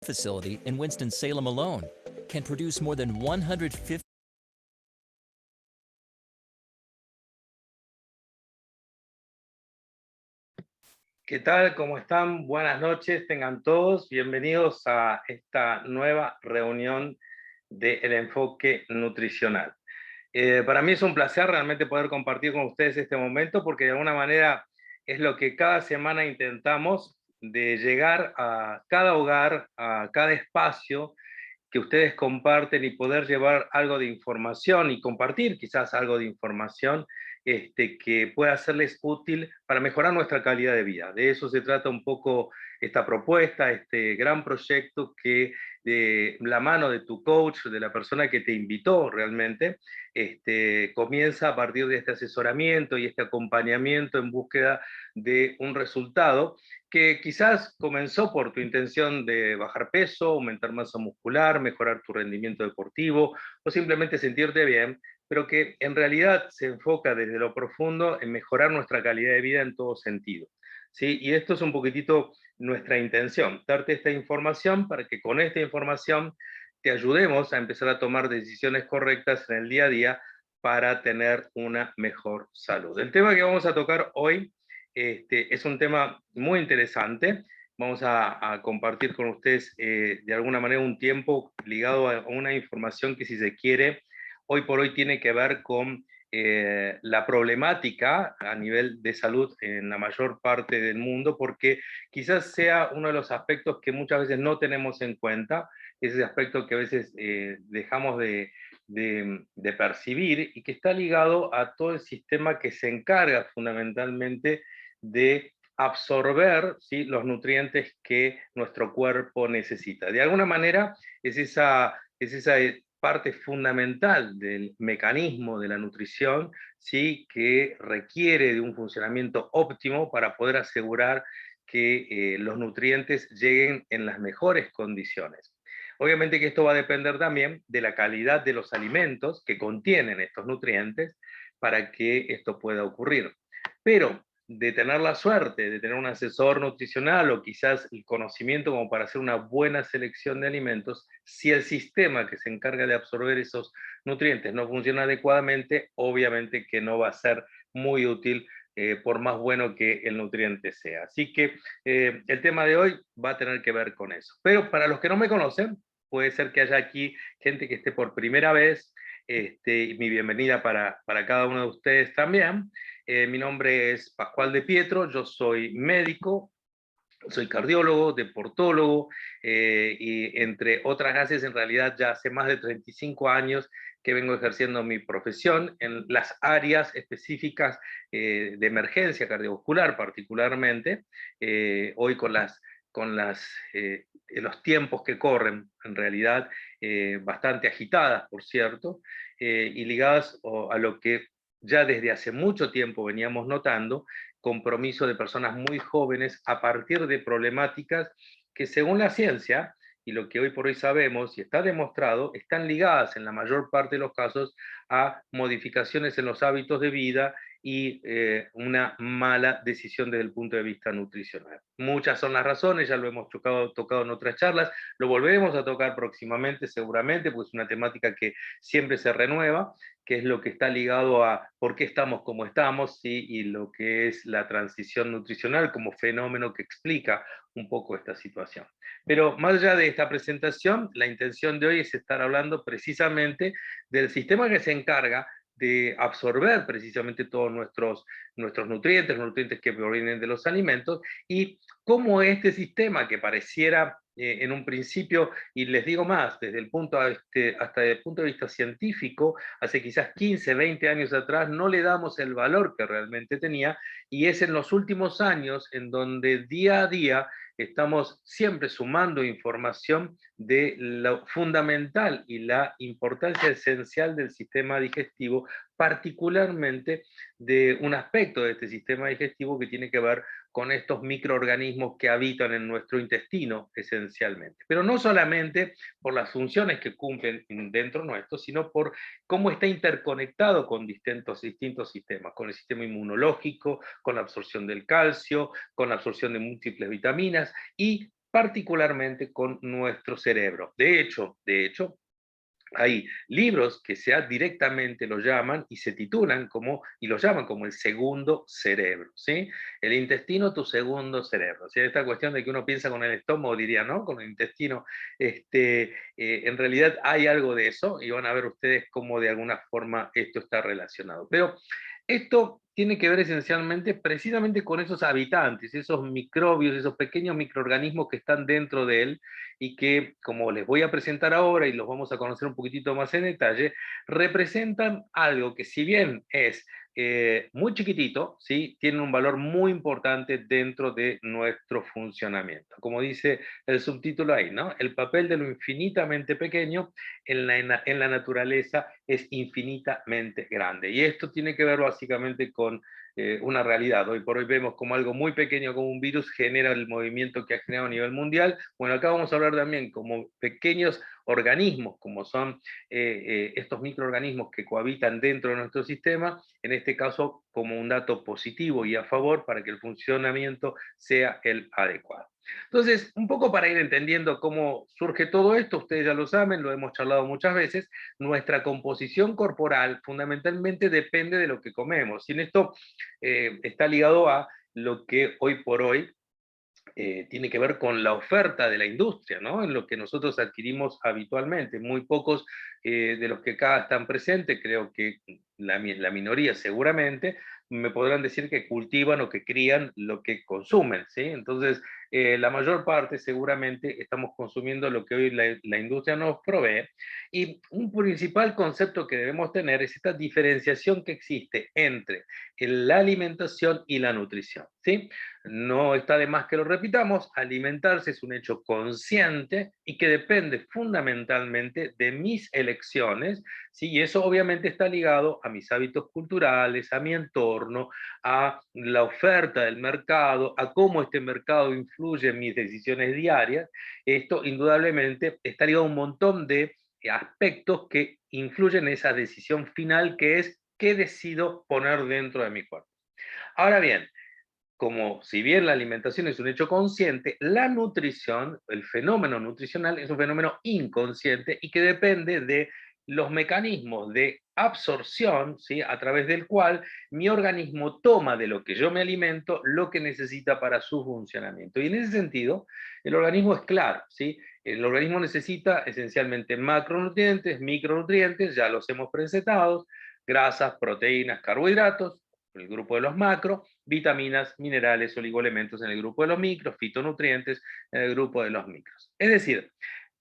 facility in Winston-Salem alone can produce more than 150. ¿Qué tal? ¿Cómo están? Buenas noches, tengan todos. Bienvenidos a esta nueva reunión del enfoque nutricional. Para mí es un placer realmente poder compartir con ustedes este momento porque de alguna manera es lo que cada semana intentamos de llegar a cada hogar, a cada espacio que ustedes comparten y poder llevar algo de información y compartir quizás algo de información que pueda serles útil para mejorar nuestra calidad de vida. De eso se trata un poco esta propuesta, este gran proyecto que de la mano de tu coach, de la persona que te invitó realmente, comienza a partir de este asesoramiento y este acompañamiento en búsqueda de un resultado que quizás comenzó por tu intención de bajar peso, aumentar masa muscular, mejorar tu rendimiento deportivo o simplemente sentirte bien, pero que en realidad se enfoca desde lo profundo en mejorar nuestra calidad de vida en todo sentido. ¿Sí? Y esto es un poquitito nuestra intención, darte esta información para que con esta información te ayudemos a empezar a tomar decisiones correctas en el día a día para tener una mejor salud. El tema que vamos a tocar hoy es un tema muy interesante. Vamos a compartir con ustedes de alguna manera un tiempo ligado a una información que, si se quiere, hoy por hoy tiene que ver con la problemática a nivel de salud en la mayor parte del mundo, porque quizás sea uno de los aspectos que muchas veces no tenemos en cuenta, ese aspecto que a veces dejamos de percibir y que está ligado a todo el sistema que se encarga fundamentalmente de absorber, ¿sí?, los nutrientes que nuestro cuerpo necesita. De alguna manera es esa parte fundamental del mecanismo de la nutrición, ¿sí?, que requiere de un funcionamiento óptimo para poder asegurar que los nutrientes lleguen en las mejores condiciones. Obviamente que esto va a depender también de la calidad de los alimentos que contienen estos nutrientes para que esto pueda ocurrir. Pero de tener la suerte de tener un asesor nutricional o quizás el conocimiento como para hacer una buena selección de alimentos, si el sistema que se encarga de absorber esos nutrientes no funciona adecuadamente, obviamente que no va a ser muy útil por más bueno que el nutriente sea. Así que el tema de hoy va a tener que ver con eso. Pero para los que no me conocen, puede ser que haya aquí gente que esté por primera vez, mi bienvenida para cada uno de ustedes también. Mi nombre es Pascual de Pietro, yo soy médico, soy cardiólogo, deportólogo, y entre otras gases, en realidad ya hace más de 35 años que vengo ejerciendo mi profesión en las áreas específicas de emergencia cardiovascular particularmente, hoy los tiempos que corren, en realidad bastante agitadas, por cierto, y ligadas a lo que ya desde hace mucho tiempo veníamos notando, compromiso de personas muy jóvenes a partir de problemáticas que, según la ciencia y lo que hoy por hoy sabemos y está demostrado, están ligadas en la mayor parte de los casos a modificaciones en los hábitos de vida y una mala decisión desde el punto de vista nutricional. Muchas son las razones, ya lo hemos tocado en otras charlas, lo volveremos a tocar próximamente seguramente, porque es una temática que siempre se renueva, que es lo que está ligado a por qué estamos como estamos, ¿sí?, y lo que es la transición nutricional como fenómeno que explica un poco esta situación. Pero más allá de esta presentación, la intención de hoy es estar hablando precisamente del sistema que se encarga de absorber precisamente todos nuestros nutrientes, los nutrientes que provienen de los alimentos, y cómo este sistema que pareciera en un principio, y les digo más, desde el punto hasta el punto de vista científico, hace quizás 15, 20 años atrás, no le damos el valor que realmente tenía, y es en los últimos años en donde día a día estamos siempre sumando información de lo fundamental y la importancia esencial del sistema digestivo, particularmente de un aspecto de este sistema digestivo que tiene que ver con estos microorganismos que habitan en nuestro intestino esencialmente. Pero no solamente por las funciones que cumplen dentro nuestro, sino por cómo está interconectado con distintos sistemas, con el sistema inmunológico, con la absorción del calcio, con la absorción de múltiples vitaminas y particularmente con nuestro cerebro. De hecho, hay libros que directamente lo llaman y se titulan como, y lo llaman como el segundo cerebro, ¿sí? El intestino, tu segundo cerebro. O sea, esta cuestión de que uno piensa con el estómago, diría, ¿no? Con el intestino, en realidad hay algo de eso y van a ver ustedes cómo de alguna forma esto está relacionado. Pero esto tiene que ver esencialmente precisamente con esos habitantes, esos microbios, esos pequeños microorganismos que están dentro de él y que, como les voy a presentar ahora y los vamos a conocer un poquitito más en detalle, representan algo que si bien es muy chiquitito, ¿sí? Tiene un valor muy importante dentro de nuestro funcionamiento. Como dice el subtítulo ahí, ¿no? El papel de lo infinitamente pequeño en la naturaleza es infinitamente grande. Y esto tiene que ver básicamente con una realidad. Hoy por hoy vemos como algo muy pequeño como un virus genera el movimiento que ha generado a nivel mundial. Bueno, acá vamos a hablar también como pequeños organismos, como son estos microorganismos que cohabitan dentro de nuestro sistema, en este caso como un dato positivo y a favor para que el funcionamiento sea el adecuado. Entonces, un poco para ir entendiendo cómo surge todo esto, ustedes ya lo saben, lo hemos charlado muchas veces, nuestra composición corporal fundamentalmente depende de lo que comemos. Y en esto está ligado a lo que hoy por hoy tiene que ver con la oferta de la industria, ¿no? En lo que nosotros adquirimos habitualmente. Muy pocos de los que acá están presentes, creo que la minoría seguramente, me podrán decir que cultivan o que crían lo que consumen, ¿sí? Entonces, la mayor parte seguramente estamos consumiendo lo que hoy la industria nos provee. Y un principal concepto que debemos tener es esta diferenciación que existe entre la alimentación y la nutrición, ¿sí? No está de más que lo repitamos, alimentarse es un hecho consciente y que depende fundamentalmente de mis elecciones, ¿sí? Y eso obviamente está ligado a mis hábitos culturales, a mi entorno, a la oferta del mercado, a cómo este mercado influye en mis decisiones diarias. Esto indudablemente está ligado a un montón de aspectos que influyen en esa decisión final que es qué decido poner dentro de mi cuerpo. Ahora bien, como si bien la alimentación es un hecho consciente, la nutrición, el fenómeno nutricional, es un fenómeno inconsciente y que depende de los mecanismos de absorción, ¿sí? A través del cual mi organismo toma de lo que yo me alimento lo que necesita para su funcionamiento. Y en ese sentido, el organismo es claro, ¿sí? El organismo necesita esencialmente macronutrientes, micronutrientes, ya los hemos presentado, grasas, proteínas, carbohidratos, el grupo de los macro, vitaminas, minerales, oligoelementos en el grupo de los micros, fitonutrientes en el grupo de los micros. Es decir,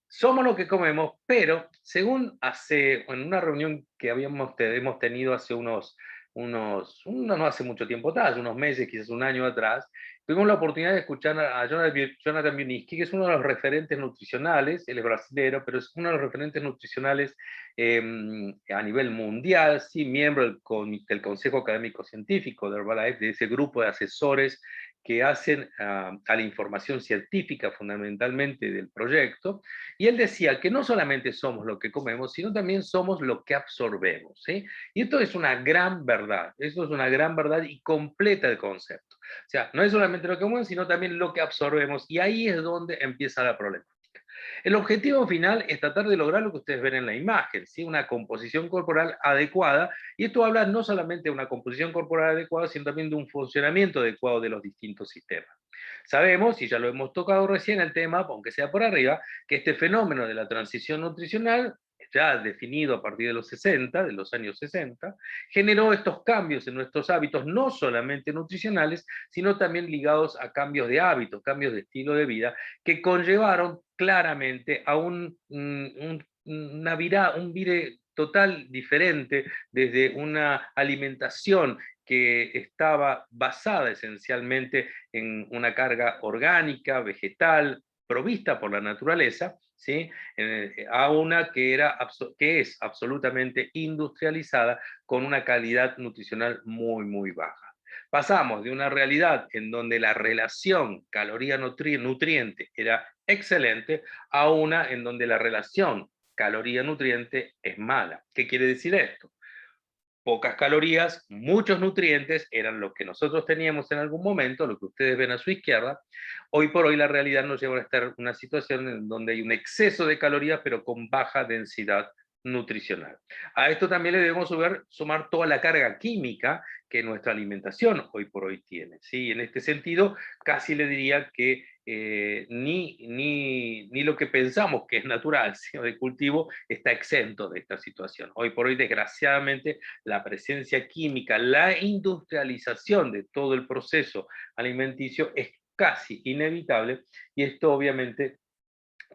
somos lo que comemos, pero según en una reunión que hemos tenido hace no hace mucho tiempo atrás, unos meses, quizás un año atrás, tuvimos la oportunidad de escuchar a Jonathan Bioniski, que es uno de los referentes nutricionales, él es brasilero, pero es uno de los referentes nutricionales a nivel mundial, sí, miembro del Consejo Académico Científico de Herbalife, de ese grupo de asesores que hacen a la información científica fundamentalmente del proyecto, y él decía que no solamente somos lo que comemos, sino también somos lo que absorbemos, ¿sí? Y esto es una gran verdad, esto es una gran verdad y completa el concepto. O sea, no es solamente lo que comemos, sino también lo que absorbemos, y ahí es donde empieza la problema. El objetivo final es tratar de lograr lo que ustedes ven en la imagen, ¿sí? Una composición corporal adecuada, y esto habla no solamente de una composición corporal adecuada, sino también de un funcionamiento adecuado de los distintos sistemas. Sabemos, y ya lo hemos tocado recién el tema, aunque sea por arriba, que este fenómeno de la transición nutricional, ya definido a partir de los 60, de los años 60, generó estos cambios en nuestros hábitos, no solamente nutricionales, sino también ligados a cambios de hábitos, cambios de estilo de vida, que conllevaron claramente a un vire total diferente, desde una alimentación que estaba basada esencialmente en una carga orgánica, vegetal, provista por la naturaleza, ¿sí? A una que es absolutamente industrializada con una calidad nutricional muy, muy baja. Pasamos de una realidad en donde la relación caloría-nutriente era excelente a una en donde la relación caloría-nutriente es mala. ¿Qué quiere decir esto? pocas calorías, muchos nutrientes, eran lo que nosotros teníamos en algún momento, lo que ustedes ven a su izquierda. Hoy por hoy la realidad nos lleva a estar en una situación en donde hay un exceso de calorías, pero con baja densidad nutricional. A esto también le debemos sumar toda la carga química que nuestra alimentación hoy por hoy tiene, ¿sí? En este sentido, casi le diría que ni lo que pensamos que es natural, sino de cultivo, está exento de esta situación. Hoy por hoy, desgraciadamente, la presencia química, la industrialización de todo el proceso alimenticio es casi inevitable, y esto obviamente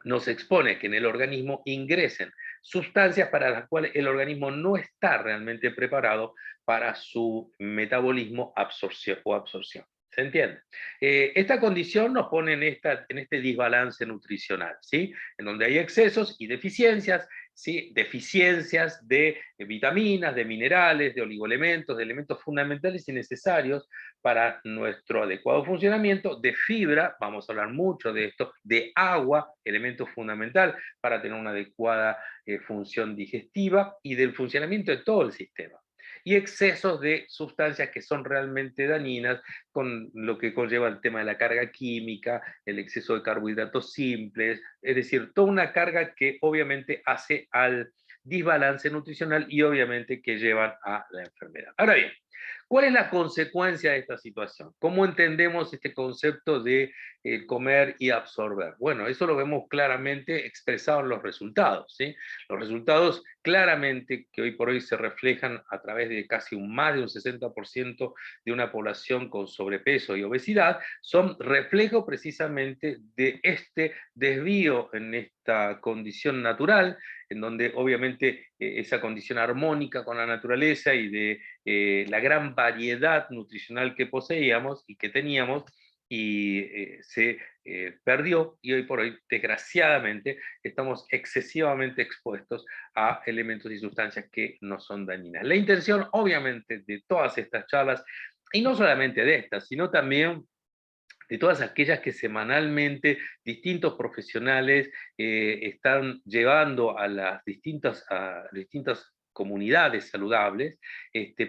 nos expone a que en el organismo ingresen sustancias para las cuales el organismo no está realmente preparado para su metabolismo o absorción. ¿Se entiende? Esta condición nos pone en este desbalance nutricional, ¿sí? En donde hay excesos y deficiencias, ¿sí? Deficiencias de vitaminas, de minerales, de oligoelementos, de elementos fundamentales y necesarios para nuestro adecuado funcionamiento, de fibra, vamos a hablar mucho de esto, de agua, elemento fundamental para tener una adecuada función digestiva, y del funcionamiento de todo el sistema. Y excesos de sustancias que son realmente dañinas, con lo que conlleva el tema de la carga química, el exceso de carbohidratos simples, es decir, toda una carga que obviamente hace al desbalance nutricional y obviamente que llevan a la enfermedad. Ahora bien, ¿cuál es la consecuencia de esta situación? ¿Cómo entendemos este concepto de comer y absorber? Bueno, eso lo vemos claramente expresado en los resultados, ¿sí? Los resultados claramente que hoy por hoy se reflejan a través de casi más de un 60% de una población con sobrepeso y obesidad, son reflejo precisamente de este desvío en esta condición natural, en donde obviamente esa condición armónica con la naturaleza y de la gran variedad nutricional que poseíamos y que teníamos, y se perdió, y hoy por hoy, desgraciadamente, estamos excesivamente expuestos a elementos y sustancias que no son dañinas. La intención, obviamente, de todas estas charlas, y no solamente de estas, sino también de todas aquellas que semanalmente distintos profesionales están llevando a distintas comunidades saludables.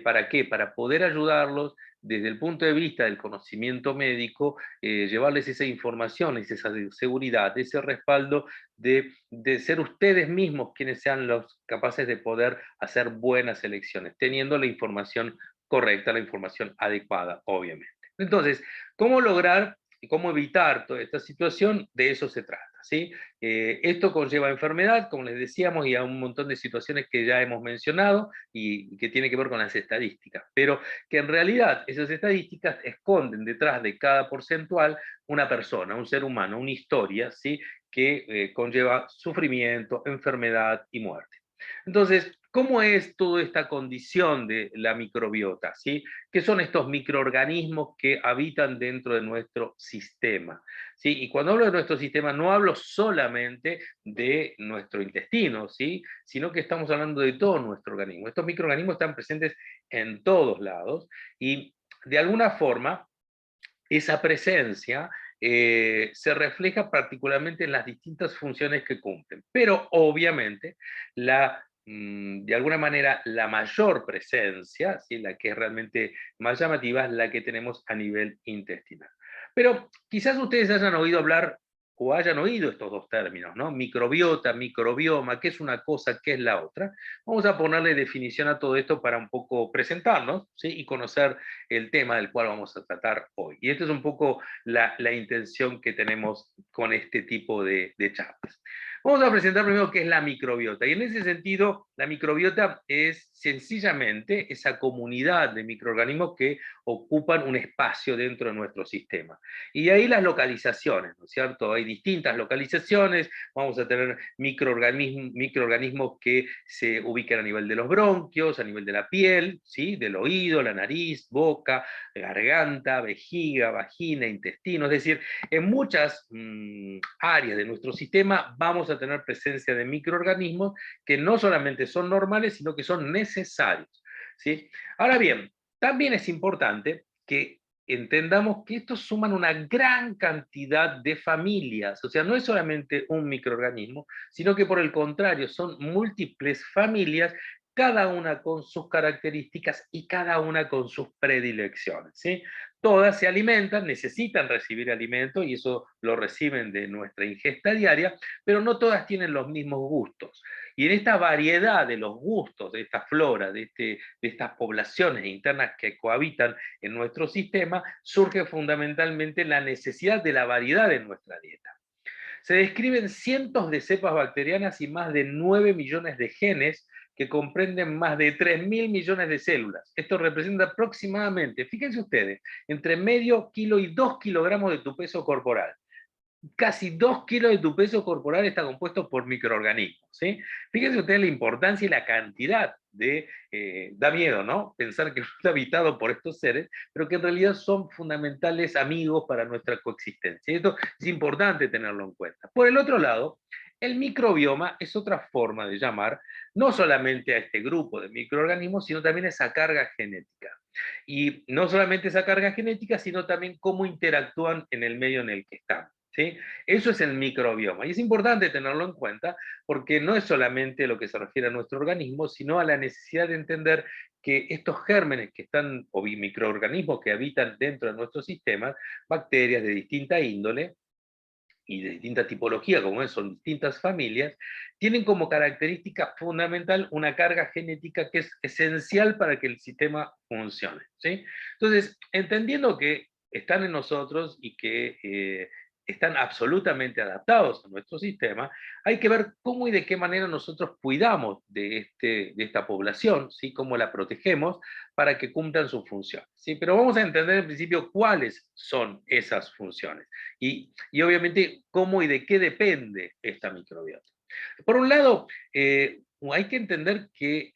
¿Para qué? Para poder ayudarlos desde el punto de vista del conocimiento médico, llevarles esa información, esa seguridad, ese respaldo de ser ustedes mismos quienes sean los capaces de poder hacer buenas elecciones, teniendo la información correcta, la información adecuada, obviamente. Entonces, ¿cómo lograr y cómo evitar toda esta situación? De eso se trata, ¿sí? Esto conlleva enfermedad, como les decíamos, y a un montón de situaciones que ya hemos mencionado y que tiene que ver con las estadísticas, pero que en realidad esas estadísticas esconden detrás de cada porcentual una persona, un ser humano, una historia, ¿sí? Que conlleva sufrimiento, enfermedad y muerte. Entonces, ¿cómo es toda esta condición de la microbiota? ¿Sí? ¿Qué son estos microorganismos que habitan dentro de nuestro sistema? ¿Sí? Y cuando hablo de nuestro sistema, no hablo solamente de nuestro intestino, ¿sí? Sino que estamos hablando de todo nuestro organismo. Estos microorganismos están presentes en todos lados, y de alguna forma esa presencia se refleja particularmente en las distintas funciones que cumplen. Pero obviamente, de alguna manera, la mayor presencia, ¿sí? La que es realmente más llamativa, es la que tenemos a nivel intestinal. Pero quizás ustedes hayan oído hablar o hayan oído estos dos términos, ¿no? Microbiota, microbioma, ¿qué es una cosa, qué es la otra? Vamos a ponerle definición a todo esto para un poco presentarnos, ¿sí? Y conocer el tema del cual vamos a tratar hoy. Y esta es un poco la intención que tenemos con este tipo de charlas. Vamos a presentar primero qué es la microbiota. Y en ese sentido, la microbiota es sencillamente esa comunidad de microorganismos que ocupan un espacio dentro de nuestro sistema. Y ahí las localizaciones, ¿no es cierto? Hay distintas localizaciones. Vamos a tener microorganismos que se ubican a nivel de los bronquios, a nivel de la piel, ¿sí? Del oído, la nariz, boca, garganta, vejiga, vagina, intestino. Es decir, en muchas áreas de nuestro sistema vamos a tener presencia de microorganismos que no solamente son normales, sino que son necesarios, ¿sí? Ahora bien, también es importante que entendamos que estos suman una gran cantidad de familias, o sea, no es solamente un microorganismo, sino que por el contrario, son múltiples familias cada una con sus características y cada una con sus predilecciones, ¿sí? Todas se alimentan, necesitan recibir alimento y eso lo reciben de nuestra ingesta diaria, pero no todas tienen los mismos gustos. Y en esta variedad de los gustos de esta flora, de estas poblaciones internas que cohabitan en nuestro sistema, surge fundamentalmente la necesidad de la variedad en nuestra dieta. Se describen cientos de cepas bacterianas y más de 9 millones de genes que comprenden más de 3.000 millones de células. Esto representa aproximadamente, fíjense ustedes, entre medio kilo y 2 kilogramos de tu peso corporal. Casi 2 kilos de tu peso corporal está compuesto por microorganismos, ¿sí? Fíjense ustedes la importancia y la cantidad de... da miedo, ¿no? Pensar que no está habitado por estos seres, pero que en realidad son fundamentales amigos para nuestra coexistencia. Y esto es importante tenerlo en cuenta. Por el otro lado, el microbioma es otra forma de llamar no solamente a este grupo de microorganismos, sino también a esa carga genética. Y no solamente esa carga genética, sino también cómo interactúan en el medio en el que están. ¿Sí? Eso es el microbioma. Y es importante tenerlo en cuenta porque no es solamente lo que se refiere a nuestro organismo, sino a la necesidad de entender que estos gérmenes que están, o microorganismos que habitan dentro de nuestro sistema, bacterias de distinta índole y de distinta tipología, como son distintas familias, tienen como característica fundamental una carga genética que es esencial para que el sistema funcione. ¿Sí? Entonces, entendiendo que están en nosotros y que están absolutamente adaptados a nuestro sistema, hay que ver cómo y de qué manera nosotros cuidamos de esta población, ¿sí? Cómo la protegemos para que cumplan sus funciones. ¿Sí? Pero vamos a entender en principio cuáles son esas funciones y obviamente cómo y de qué depende esta microbiota. Por un lado, hay que entender que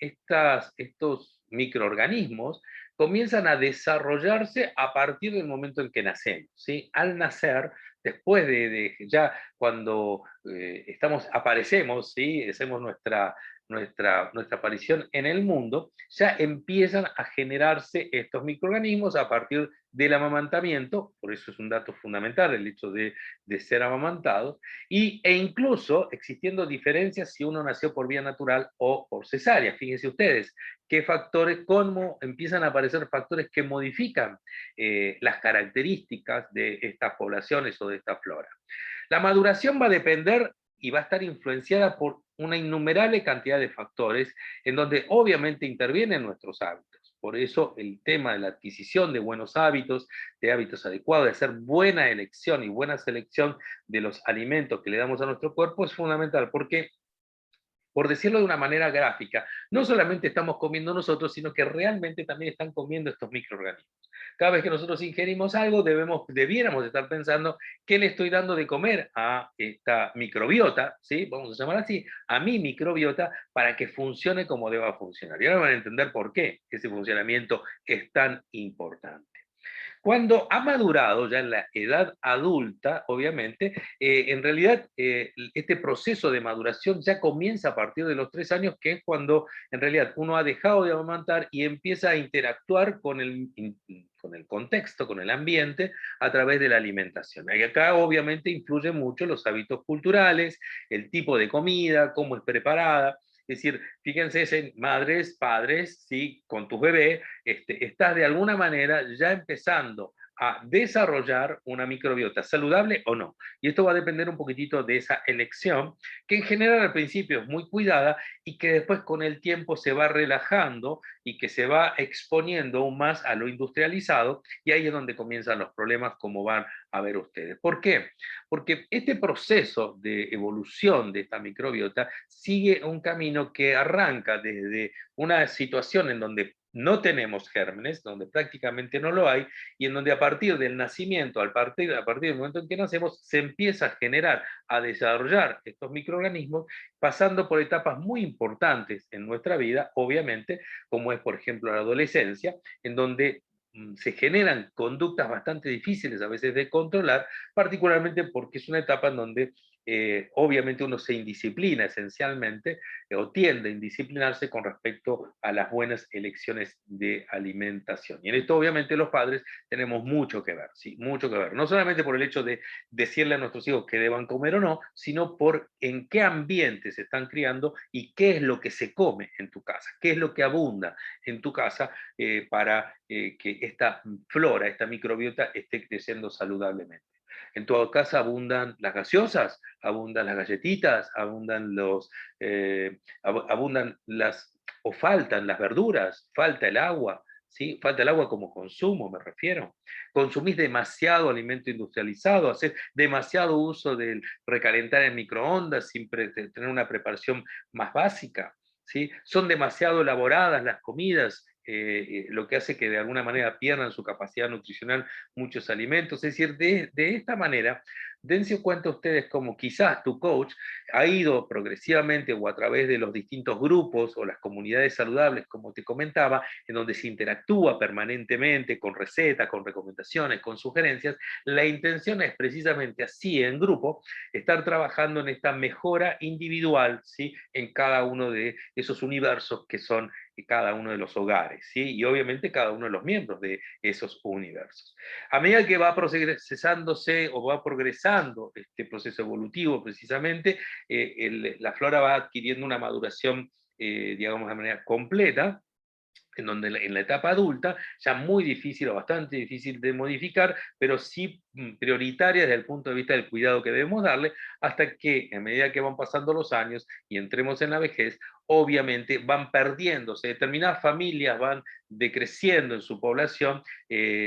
estos microorganismos comienzan a desarrollarse a partir del momento en que nacemos. ¿Sí? Al nacer, después de ya cuando aparecemos, ¿sí? Hacemos nuestra aparición en el mundo, ya empiezan a generarse estos microorganismos a partir del amamantamiento, por eso es un dato fundamental el hecho de ser amamantados, e incluso existiendo diferencias si uno nació por vía natural o por cesárea. Fíjense ustedes, qué factores, cómo empiezan a aparecer factores que modifican las características de estas poblaciones o de esta flora. La maduración va a depender y va a estar influenciada por una innumerable cantidad de factores en donde obviamente intervienen nuestros hábitos. Por eso el tema de la adquisición de buenos hábitos, de hábitos adecuados, de hacer buena elección y buena selección de los alimentos que le damos a nuestro cuerpo es fundamental, porque por decirlo de una manera gráfica, no solamente estamos comiendo nosotros, sino que realmente también están comiendo estos microorganismos. Cada vez que nosotros ingerimos algo, debiéramos estar pensando qué le estoy dando de comer a esta microbiota, ¿sí? Vamos a llamar así, a mi microbiota, para que funcione como deba funcionar. Y ahora van a entender por qué ese funcionamiento es tan importante. Cuando ha madurado ya en la edad adulta, obviamente, en realidad este proceso de maduración ya comienza a partir de los 3 años, que es cuando en realidad uno ha dejado de amamantar y empieza a interactuar con el contexto, con el ambiente, a través de la alimentación. Y acá obviamente influyen mucho los hábitos culturales, el tipo de comida, cómo es preparada. Es decir, fíjense en madres, padres, ¿sí? Con tus bebés, estás de alguna manera ya empezando a desarrollar una microbiota saludable o no. Y esto va a depender un poquitito de esa elección, que en general al principio es muy cuidada y que después con el tiempo se va relajando y que se va exponiendo aún más a lo industrializado, y ahí es donde comienzan los problemas, como van a ver ustedes. ¿Por qué? Porque este proceso de evolución de esta microbiota sigue un camino que arranca desde una situación en donde no tenemos gérmenes, donde prácticamente no lo hay, y en donde a partir del nacimiento, a partir del momento en que nacemos, se empieza a generar, a desarrollar estos microorganismos, pasando por etapas muy importantes en nuestra vida, obviamente, como es, por ejemplo, la adolescencia, en donde se generan conductas bastante difíciles a veces de controlar, particularmente porque es una etapa en donde obviamente uno se indisciplina esencialmente, o tiende a indisciplinarse con respecto a las buenas elecciones de alimentación. Y en esto obviamente los padres tenemos mucho que ver, ¿sí? Mucho que ver. No solamente por el hecho de decirle a nuestros hijos que deban comer o no, sino por en qué ambiente se están criando y qué es lo que se come en tu casa, qué es lo que abunda en tu casa para que esta flora, esta microbiota esté creciendo saludablemente. En tu casa abundan las gaseosas, abundan las galletitas, abundan las, o faltan las verduras, falta el agua, ¿sí? Falta el agua como consumo, me refiero. Consumís demasiado alimento industrializado, haces demasiado uso del recalentar en microondas sin tener una preparación más básica, ¿sí? Son demasiado elaboradas las comidas, lo que hace que de alguna manera pierdan su capacidad nutricional muchos alimentos. Es decir, de esta manera, dense cuenta ustedes como quizás tu coach ha ido progresivamente o a través de los distintos grupos o las comunidades saludables, como te comentaba, en donde se interactúa permanentemente con recetas, con recomendaciones, con sugerencias. La intención es precisamente así, en grupo, estar trabajando en esta mejora individual, ¿sí? En cada uno de esos universos que son cada uno de los hogares, ¿sí? Y obviamente cada uno de los miembros de esos universos. A medida que va procesándose o va progresando este proceso evolutivo precisamente, la flora va adquiriendo una maduración, digamos, de manera completa, en donde en la etapa adulta, ya muy difícil o bastante difícil de modificar, pero sí prioritaria desde el punto de vista del cuidado que debemos darle, hasta que a medida que van pasando los años y entremos en la vejez, obviamente van perdiéndose, determinadas familias van decreciendo en su población,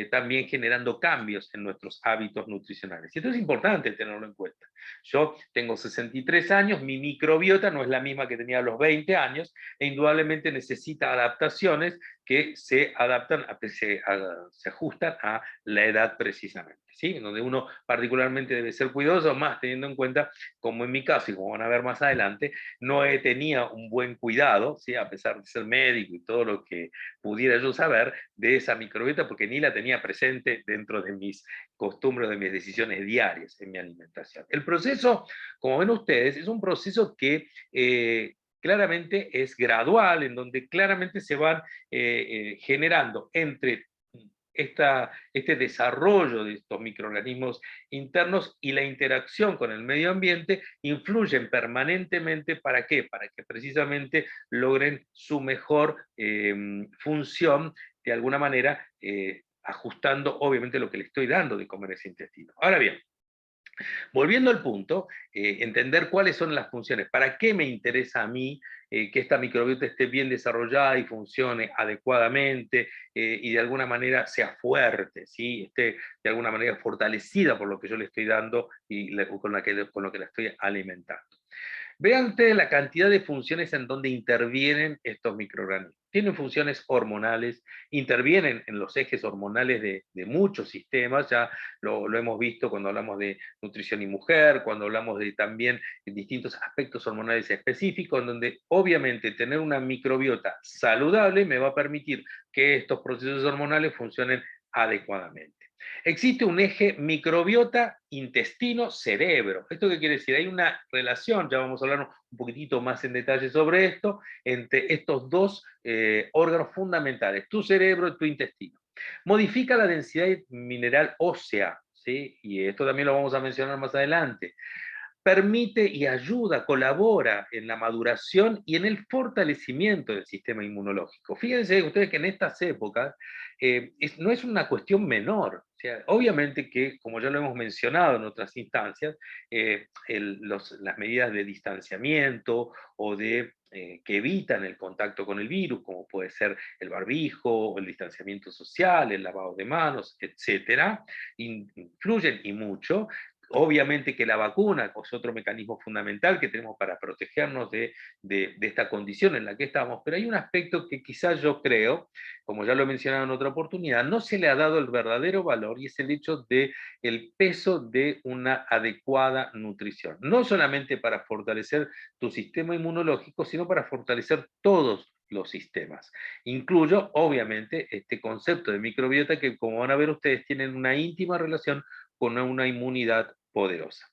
también generando cambios en nuestros hábitos nutricionales. Y esto es importante tenerlo en cuenta. Yo tengo 63 años, mi microbiota no es la misma que tenía a los 20 años, e indudablemente necesita adaptaciones que se adaptan, se ajustan a la edad precisamente, ¿sí? Donde uno particularmente debe ser cuidadoso, más teniendo en cuenta, como en mi caso, y como van a ver más adelante, no tenía un buen cuidado, ¿sí? A pesar de ser médico y todo lo que pudiera yo saber de esa microbiota, porque ni la tenía presente dentro de mis costumbres, de mis decisiones diarias en mi alimentación. El proceso, como ven ustedes, es un proceso que claramente es gradual, en donde claramente se van generando entre este desarrollo de estos microorganismos internos y la interacción con el medio ambiente influyen permanentemente. ¿Para qué? Para que precisamente logren su mejor función, de alguna manera, ajustando obviamente lo que le estoy dando de comer ese intestino. Ahora bien, volviendo al punto, entender cuáles son las funciones, para qué me interesa a mí que esta microbiota esté bien desarrollada y funcione adecuadamente y de alguna manera sea fuerte, ¿sí? Esté de alguna manera fortalecida por lo que yo le estoy dando y con lo que la estoy alimentando. Vean ustedes la cantidad de funciones en donde intervienen estos microorganismos. Tienen funciones hormonales, intervienen en los ejes hormonales de muchos sistemas, ya lo hemos visto cuando hablamos de nutrición y mujer, cuando hablamos de también distintos aspectos hormonales específicos, en donde obviamente tener una microbiota saludable me va a permitir que estos procesos hormonales funcionen adecuadamente. Existe un eje microbiota, intestino, cerebro. ¿Esto qué quiere decir? Hay una relación, ya vamos a hablar un poquitito más en detalle sobre esto, entre estos dos órganos fundamentales, tu cerebro y tu intestino. Modifica la densidad mineral ósea, ¿sí? Y esto también lo vamos a mencionar más adelante. Permite y ayuda, colabora en la maduración y en el fortalecimiento del sistema inmunológico. Fíjense ustedes que en estas épocas no es una cuestión menor. O sea, obviamente que, como ya lo hemos mencionado en otras instancias, las medidas de distanciamiento o que evitan el contacto con el virus, como puede ser el barbijo, el distanciamiento social, el lavado de manos, etcétera, influyen y mucho. Obviamente que la vacuna es otro mecanismo fundamental que tenemos para protegernos de esta condición en la que estamos, pero hay un aspecto que quizás yo creo, como ya lo he mencionado en otra oportunidad, no se le ha dado el verdadero valor, y es el hecho del peso de una adecuada nutrición. No solamente para fortalecer tu sistema inmunológico, sino para fortalecer todos los sistemas. Incluyo, obviamente, este concepto de microbiota que, como van a ver ustedes, tienen una íntima relación con una inmunidad poderosa.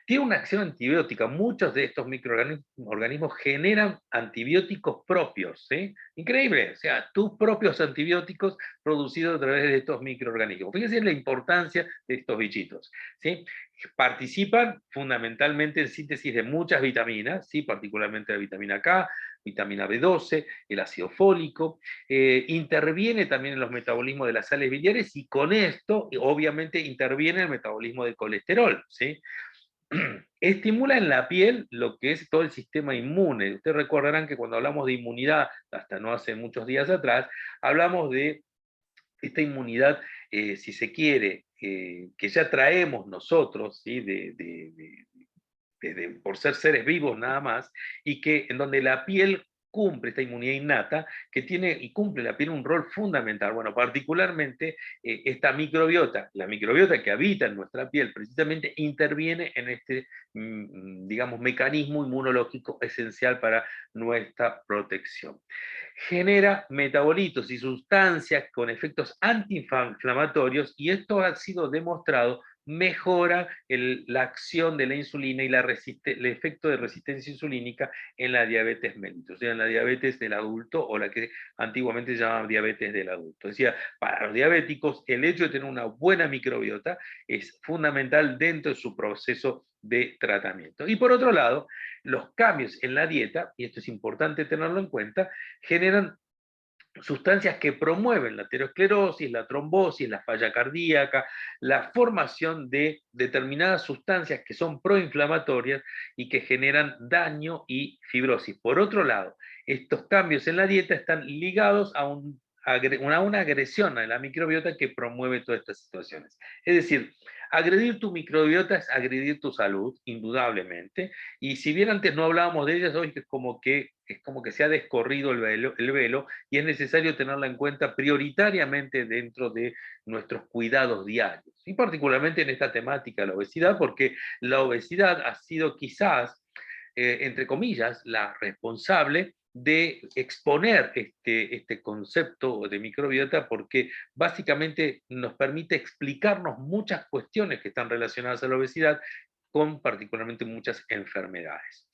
Tiene una acción antibiótica. Muchos de estos microorganismos generan antibióticos propios, ¿sí? Increíble, o sea, tus propios antibióticos producidos a través de estos microorganismos. Fíjense la importancia de estos bichitos, ¿sí? Participan fundamentalmente en síntesis de muchas vitaminas, ¿sí? Particularmente la vitamina K, vitamina B12, el ácido fólico, interviene también en los metabolismos de las sales biliares y con esto, obviamente, interviene en el metabolismo del colesterol, ¿sí? Estimula en la piel lo que es todo el sistema inmune. Ustedes recordarán que cuando hablamos de inmunidad, hasta no hace muchos días atrás, hablamos de esta inmunidad, si se quiere, que ya traemos nosotros, ¿sí? Por ser seres vivos nada más, y que en donde la piel cumple esta inmunidad innata, que tiene y cumple la piel un rol fundamental. Bueno, particularmente esta microbiota, la microbiota que habita en nuestra piel, precisamente interviene en este, digamos, mecanismo inmunológico esencial para nuestra protección. Genera metabolitos y sustancias con efectos antiinflamatorios, y esto ha sido demostrado mejora la acción de la insulina y el efecto de resistencia insulínica en la diabetes mellitus, o sea, en la diabetes del adulto, o la que antiguamente se llamaba diabetes del adulto. Decía, para los diabéticos, el hecho de tener una buena microbiota es fundamental dentro de su proceso de tratamiento. Y por otro lado, los cambios en la dieta, y esto es importante tenerlo en cuenta, generan sustancias que promueven la aterosclerosis, la trombosis, la falla cardíaca, la formación de determinadas sustancias que son proinflamatorias y que generan daño y fibrosis. Por otro lado, estos cambios en la dieta están ligados a una agresión a la microbiota que promueve todas estas situaciones. Es decir, agredir tu microbiota es agredir tu salud, indudablemente, y si bien antes no hablábamos de ellas, hoy es como que se ha descorrido el velo, y es necesario tenerla en cuenta prioritariamente dentro de nuestros cuidados diarios, y particularmente en esta temática de la obesidad, porque la obesidad ha sido quizás, entre comillas, la responsable de exponer este concepto de microbiota, porque básicamente nos permite explicarnos muchas cuestiones que están relacionadas a la obesidad, con particularmente muchas enfermedades.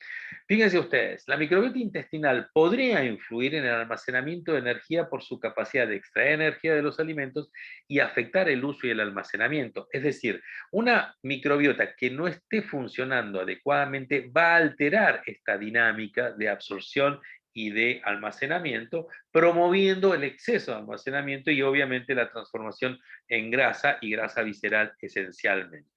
Fíjense ustedes, la microbiota intestinal podría influir en el almacenamiento de energía por su capacidad de extraer energía de los alimentos y afectar el uso y el almacenamiento. Es decir, una microbiota que no esté funcionando adecuadamente va a alterar esta dinámica de absorción y de almacenamiento, promoviendo el exceso de almacenamiento y obviamente la transformación en grasa y grasa visceral esencialmente.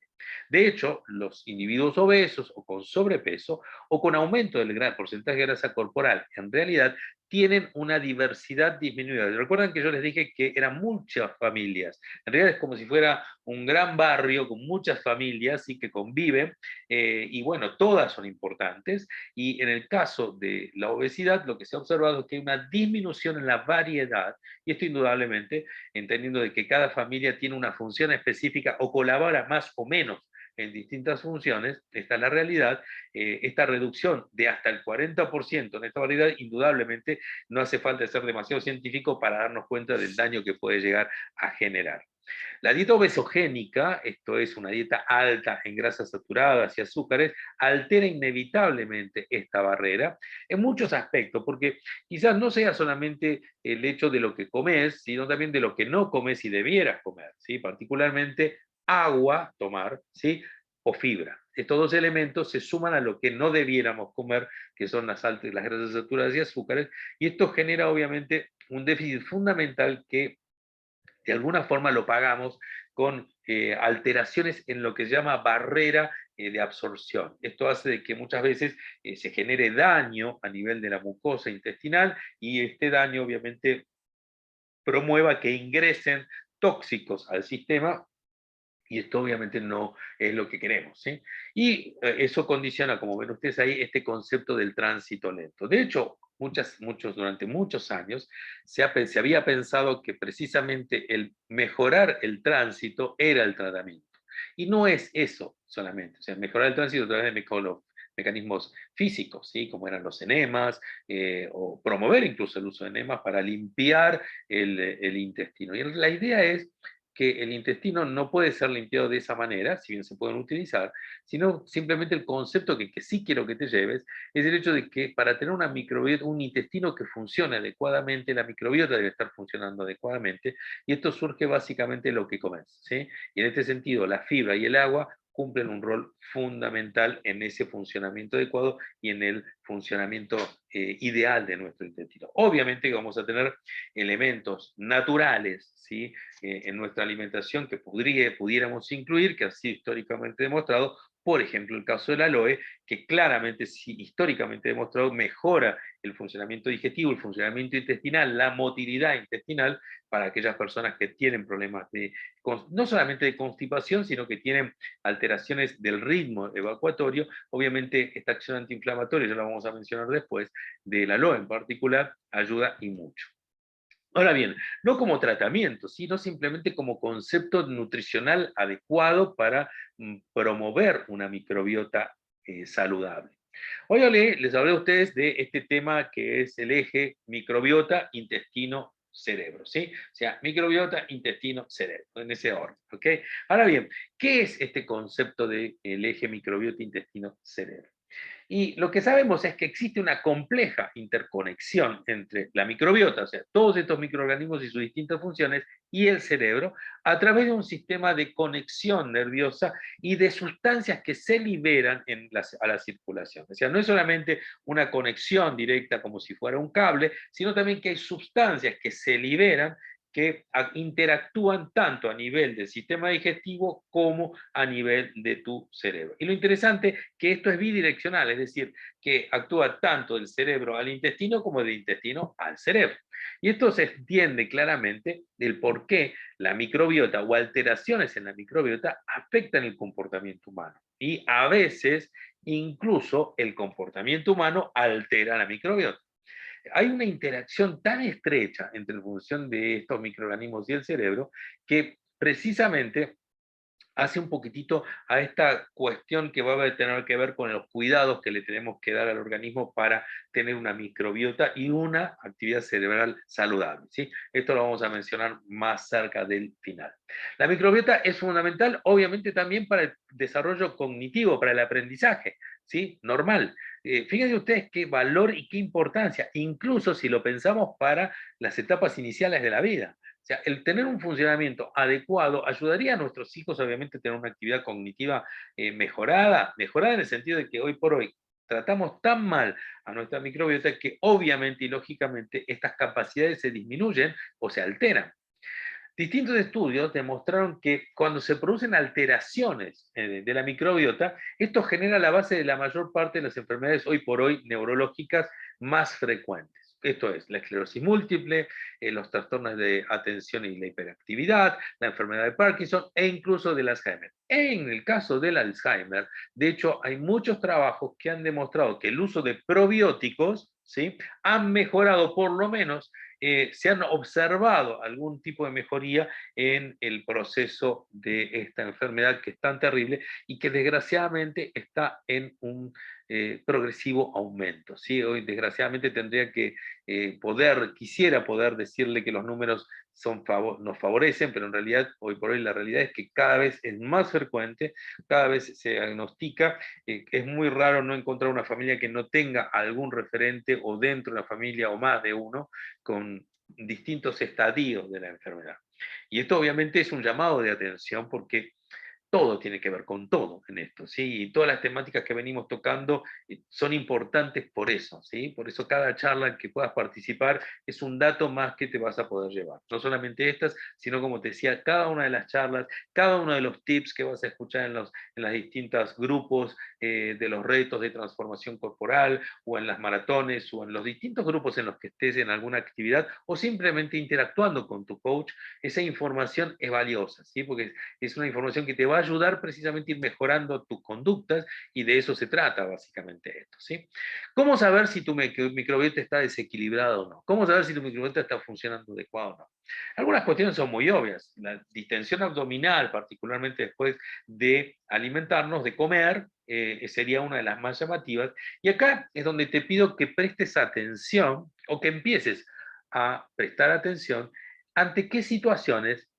De hecho, los individuos obesos o con sobrepeso o con aumento del gran porcentaje de grasa corporal, en realidad tienen una diversidad disminuida. ¿Recuerdan que yo les dije que eran muchas familias? En realidad es como si fuera un gran barrio con muchas familias y que conviven, y bueno, todas son importantes, y en el caso de la obesidad lo que se ha observado es que hay una disminución en la variedad, y esto indudablemente entendiendo de que cada familia tiene una función específica o colabora más o menos en distintas funciones. Esta es la realidad. Esta reducción de hasta el 40% en esta variedad, indudablemente no hace falta ser demasiado científico para darnos cuenta del daño que puede llegar a generar. La dieta obesogénica, esto es una dieta alta en grasas saturadas y azúcares, altera inevitablemente esta barrera en muchos aspectos, porque quizás no sea solamente el hecho de lo que comes, sino también de lo que no comes y debieras comer, ¿sí? Particularmente agua, tomar, ¿sí? O fibra. Estos dos elementos se suman a lo que no debiéramos comer, que son las grasas saturadas y azúcares, y esto genera obviamente un déficit fundamental que de alguna forma lo pagamos con alteraciones en lo que se llama barrera de absorción. Esto hace de que muchas veces se genere daño a nivel de la mucosa intestinal, y este daño obviamente promueva que ingresen tóxicos al sistema, y esto obviamente no es lo que queremos, ¿sí? Y eso condiciona, como ven ustedes ahí, este concepto del tránsito lento. De hecho, durante muchos años se había pensado que precisamente el mejorar el tránsito era el tratamiento. Y no es eso solamente, o sea, mejorar el tránsito a través de mecanismos físicos, ¿sí? Como eran los enemas, o promover incluso el uso de enemas para limpiar el intestino. Y la idea es que el intestino no puede ser limpiado de esa manera, si bien se pueden utilizar, sino simplemente el concepto que sí quiero que te lleves, es el hecho de que para tener una microbiota, un intestino que funcione adecuadamente, la microbiota debe estar funcionando adecuadamente, y esto surge básicamente de lo que comes, ¿sí? Y en este sentido, la fibra y el agua cumplen un rol fundamental en ese funcionamiento adecuado y en el funcionamiento ideal de nuestro intestino. Obviamente que vamos a tener elementos naturales, ¿sí? En nuestra alimentación que pudiéramos incluir, que ha sido históricamente demostrado, por ejemplo, el caso del aloe, que claramente, sí, históricamente demostrado, mejora el funcionamiento digestivo, el funcionamiento intestinal, la motilidad intestinal para aquellas personas que tienen problemas de, no solamente de constipación, sino que tienen alteraciones del ritmo evacuatorio. Obviamente, esta acción antiinflamatoria, ya la vamos a mencionar después, del aloe en particular, ayuda y mucho. Ahora bien, no como tratamiento, sino simplemente como concepto nutricional adecuado para promover una microbiota saludable. Hoy les hablé a ustedes de este tema que es el eje microbiota, intestino, cerebro, ¿sí? O sea, microbiota, intestino, cerebro, en ese orden, ¿ok? Ahora bien, ¿qué es este concepto del eje microbiota, intestino, cerebro? Y lo que sabemos es que existe una compleja interconexión entre la microbiota, o sea, todos estos microorganismos y sus distintas funciones, y el cerebro, a través de un sistema de conexión nerviosa y de sustancias que se liberan a la circulación. O sea, no es solamente una conexión directa como si fuera un cable, sino también que hay sustancias que se liberan que interactúan tanto a nivel del sistema digestivo como a nivel de tu cerebro. Y lo interesante es que esto es bidireccional, es decir, que actúa tanto del cerebro al intestino como del intestino al cerebro. Y esto se entiende claramente del por qué la microbiota o alteraciones en la microbiota afectan el comportamiento humano. Y a veces incluso el comportamiento humano altera la microbiota. Hay una interacción tan estrecha entre la función de estos microorganismos y el cerebro que precisamente hace un poquitito a esta cuestión que va a tener que ver con los cuidados que le tenemos que dar al organismo para tener una microbiota y una actividad cerebral saludable, ¿sí? Esto lo vamos a mencionar más cerca del final. La microbiota es fundamental, obviamente, también para el desarrollo cognitivo, para el aprendizaje, ¿sí? Normal. Fíjense ustedes qué valor y qué importancia, incluso si lo pensamos para las etapas iniciales de la vida. O sea, el tener un funcionamiento adecuado ayudaría a nuestros hijos, obviamente, a tener una actividad cognitiva mejorada en el sentido de que hoy por hoy tratamos tan mal a nuestra microbiota que obviamente y lógicamente estas capacidades se disminuyen o se alteran. Distintos estudios demostraron que cuando se producen alteraciones de la microbiota, esto genera la base de la mayor parte de las enfermedades hoy por hoy neurológicas más frecuentes. Esto es la esclerosis múltiple, los trastornos de atención y la hiperactividad, la enfermedad de Parkinson e incluso del Alzheimer. En el caso del Alzheimer, de hecho, hay muchos trabajos que han demostrado que el uso de probióticos, ¿sí?, han mejorado por lo menos se han observado algún tipo de mejoría en el proceso de esta enfermedad que es tan terrible y que desgraciadamente está en un progresivo aumento, ¿sí? Hoy desgraciadamente tendría que quisiera poder decirle que los números nos favorecen, pero en realidad hoy por hoy la realidad es que cada vez es más frecuente, cada vez se diagnostica, es muy raro no encontrar una familia que no tenga algún referente o dentro de la familia o más de uno con distintos estadios de la enfermedad. Y esto obviamente es un llamado de atención porque todo tiene que ver con todo en esto, ¿sí? Y todas las temáticas que venimos tocando son importantes por eso, ¿sí? Por eso cada charla en que puedas participar es un dato más que te vas a poder llevar. No solamente estas, sino como te decía, cada una de las charlas, cada uno de los tips que vas a escuchar en las distintos grupos de los retos de transformación corporal, o en las maratones, o en los distintos grupos en los que estés en alguna actividad, o simplemente interactuando con tu coach, esa información es valiosa, ¿sí? Porque es una información que te va a ayudar precisamente a ir mejorando tus conductas y de eso se trata básicamente esto, ¿sí? ¿Cómo saber si tu microbiota está desequilibrado o no? ¿Cómo saber si tu microbiota está funcionando adecuado o no? Algunas cuestiones son muy obvias. La distensión abdominal, particularmente después de alimentarnos, de comer, sería una de las más llamativas. Y acá es donde te pido que prestes atención o que empieces a prestar atención ante qué situaciones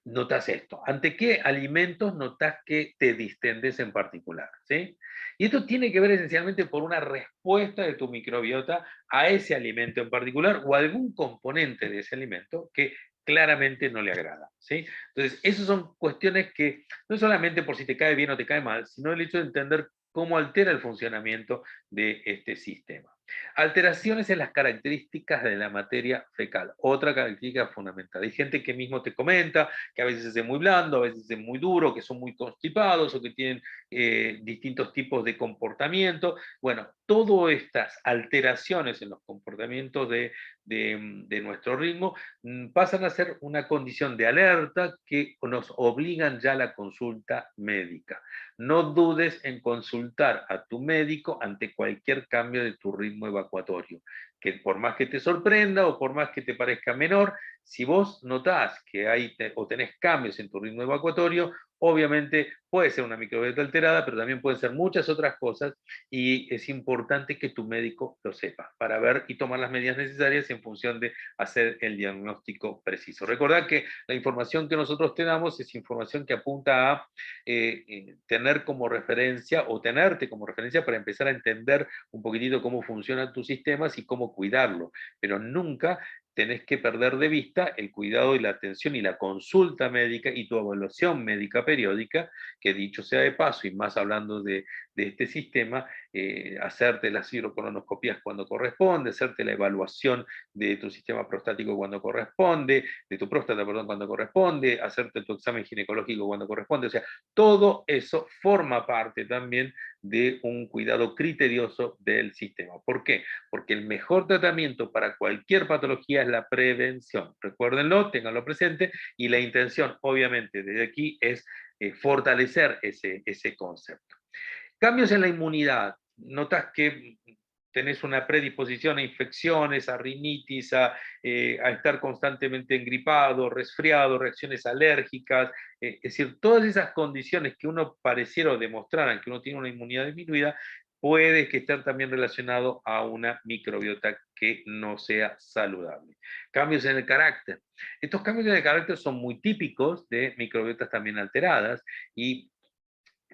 notas esto. ¿Ante qué alimentos notas que te distendes en particular? ¿Sí? Y esto tiene que ver esencialmente por una respuesta de tu microbiota a ese alimento en particular o algún componente de ese alimento que claramente no le agrada. ¿Sí? Entonces, esas son cuestiones que no solamente por si te cae bien o te cae mal, sino el hecho de entender cómo altera el funcionamiento de este sistema. Alteraciones en las características de la materia fecal, otra característica fundamental. Hay gente que mismo te comenta que a veces es muy blando, a veces es muy duro, que son muy constipados o que tienen distintos tipos de comportamiento. Bueno, todas estas alteraciones en los comportamientos de nuestro ritmo pasan a ser una condición de alerta que nos obligan ya a la consulta médica. No dudes en consultar a tu médico ante cualquier cambio de tu ritmo evacuatorio, que por más que te sorprenda o por más que te parezca menor, si vos notás que hay o tenés cambios en tu ritmo evacuatorio, obviamente puede ser una microbiota alterada, pero también pueden ser muchas otras cosas y es importante que tu médico lo sepa para ver y tomar las medidas necesarias en función de hacer el diagnóstico preciso. Recordad que la información que nosotros te damos es información que apunta a tener como referencia o tenerte como referencia para empezar a entender un poquitito cómo funcionan tus sistemas y cómo cuidarlo, pero nunca tenés que perder de vista el cuidado y la atención y la consulta médica y tu evaluación médica periódica, que dicho sea de paso, y más hablando de este sistema, hacerte las hidrocolonoscopías cuando corresponde, hacerte la evaluación de tu sistema prostático cuando corresponde, de tu próstata, perdón, cuando corresponde, hacerte tu examen ginecológico cuando corresponde, o sea, todo eso forma parte también de un cuidado criterioso del sistema. ¿Por qué? Porque el mejor tratamiento para cualquier patología es la prevención. Recuérdenlo, ténganlo presente, y la intención, obviamente, desde aquí es fortalecer ese concepto. Cambios en la inmunidad. Notas que tenés una predisposición a infecciones, a rinitis, a estar constantemente engripado, resfriado, reacciones alérgicas, es decir, todas esas condiciones que uno pareciera o demostraran que uno tiene una inmunidad disminuida, puede que estar también relacionado a una microbiota que no sea saludable. Cambios en el carácter. Estos cambios en el carácter son muy típicos de microbiotas también alteradas y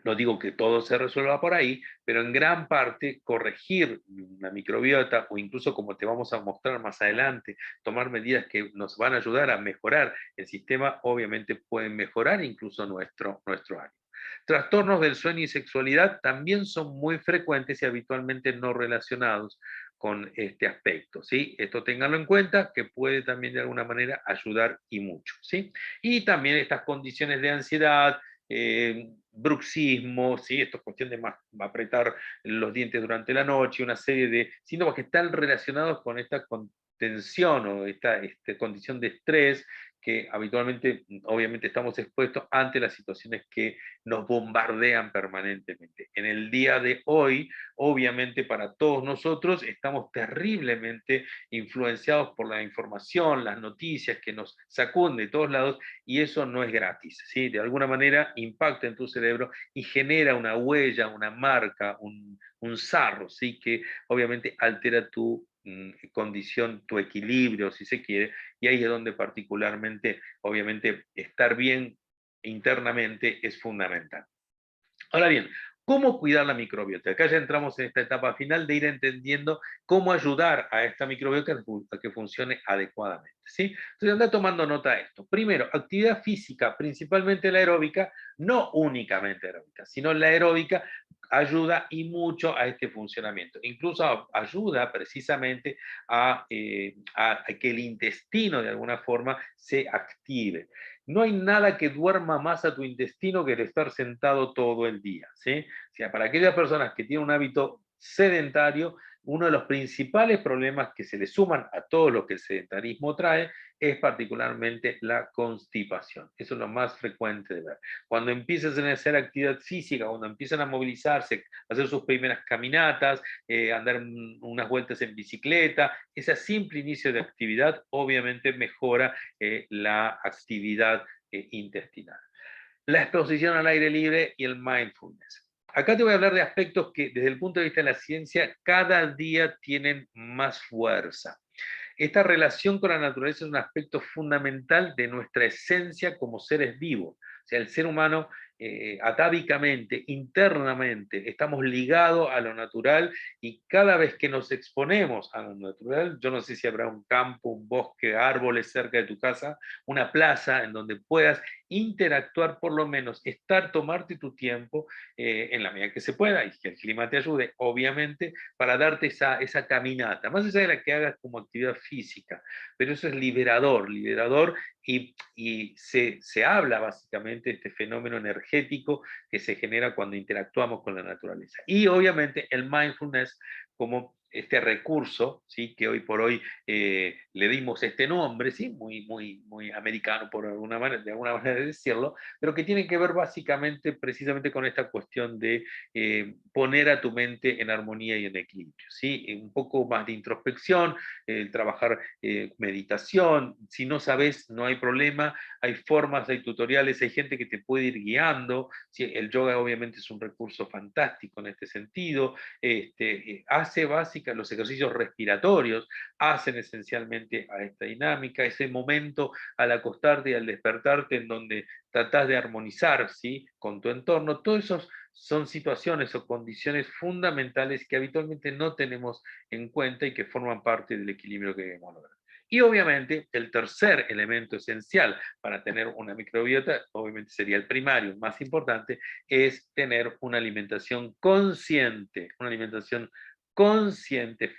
no digo que todo se resuelva por ahí, pero en gran parte corregir la microbiota o incluso, como te vamos a mostrar más adelante, tomar medidas que nos van a ayudar a mejorar el sistema, obviamente pueden mejorar incluso nuestro ánimo. Trastornos del sueño y sexualidad también son muy frecuentes y habitualmente no relacionados con este aspecto, ¿sí? Esto ténganlo en cuenta, que puede también de alguna manera ayudar y mucho, ¿sí? Y también estas condiciones de ansiedad, bruxismo, ¿sí? Esto es cuestión de apretar los dientes durante la noche, una serie de síntomas que están relacionados con esta contención o esta condición de estrés que habitualmente, obviamente, estamos expuestos ante las situaciones que nos bombardean permanentemente. En el día de hoy, obviamente, para todos nosotros, estamos terriblemente influenciados por la información, las noticias que nos sacunden de todos lados, y eso no es gratis, ¿sí? De alguna manera impacta en tu cerebro y genera una huella, una marca, un sarro, ¿sí? Que obviamente altera tu condición, tu equilibrio, si se quiere, y ahí es donde particularmente, obviamente, estar bien internamente es fundamental. Ahora bien, ¿cómo cuidar la microbiota? Acá ya entramos en esta etapa final de ir entendiendo cómo ayudar a esta microbiota a que funcione adecuadamente, ¿sí? Entonces anda tomando nota de esto. Primero, actividad física, principalmente la aeróbica, no únicamente aeróbica, sino la aeróbica ayuda y mucho a este funcionamiento. Incluso ayuda precisamente a que el intestino de alguna forma se active. No hay nada que duerma más a tu intestino que el estar sentado todo el día, ¿sí? O sea, para aquellas personas que tienen un hábito sedentario, uno de los principales problemas que se le suman a todo lo que el sedentarismo trae es particularmente la constipación. Eso es lo más frecuente de ver. Cuando empiezan a hacer actividad física, cuando empiezan a movilizarse, a hacer sus primeras caminatas, andar unas vueltas en bicicleta, ese simple inicio de actividad obviamente mejora la actividad intestinal. La exposición al aire libre y el mindfulness. Acá te voy a hablar de aspectos que desde el punto de vista de la ciencia cada día tienen más fuerza. Esta relación con la naturaleza es un aspecto fundamental de nuestra esencia como seres vivos. O sea, el ser humano atávicamente, internamente, estamos ligados a lo natural y cada vez que nos exponemos a lo natural, yo no sé si habrá un campo, un bosque, árboles cerca de tu casa, una plaza en donde puedas interactuar, por lo menos estar, tomarte tu tiempo en la medida que se pueda y que el clima te ayude, obviamente, para darte esa caminata, más allá de la que hagas como actividad física, pero eso es liberador, liberador y se habla básicamente de este fenómeno energético que se genera cuando interactuamos con la naturaleza. Y obviamente el mindfulness como este recurso, ¿sí? Que hoy por hoy le dimos este nombre, ¿sí? Muy americano por alguna manera, de alguna manera de decirlo, pero que tiene que ver básicamente precisamente con esta cuestión de poner a tu mente en armonía y en equilibrio, ¿sí? Un poco más de introspección, trabajar meditación, si no sabes, no hay problema, hay formas, hay tutoriales, hay gente que te puede ir guiando, ¿sí? El yoga obviamente es un recurso fantástico en este sentido, hace básica los ejercicios respiratorios, hacen esencialmente a esta dinámica, ese momento al acostarte y al despertarte en donde tratás de armonizar, ¿sí? Con tu entorno, todos esos son situaciones o condiciones fundamentales que habitualmente no tenemos en cuenta y que forman parte del equilibrio que debemos lograr. Y obviamente el tercer elemento esencial para tener una microbiota, obviamente sería el primario, el más importante, es tener una alimentación consciente,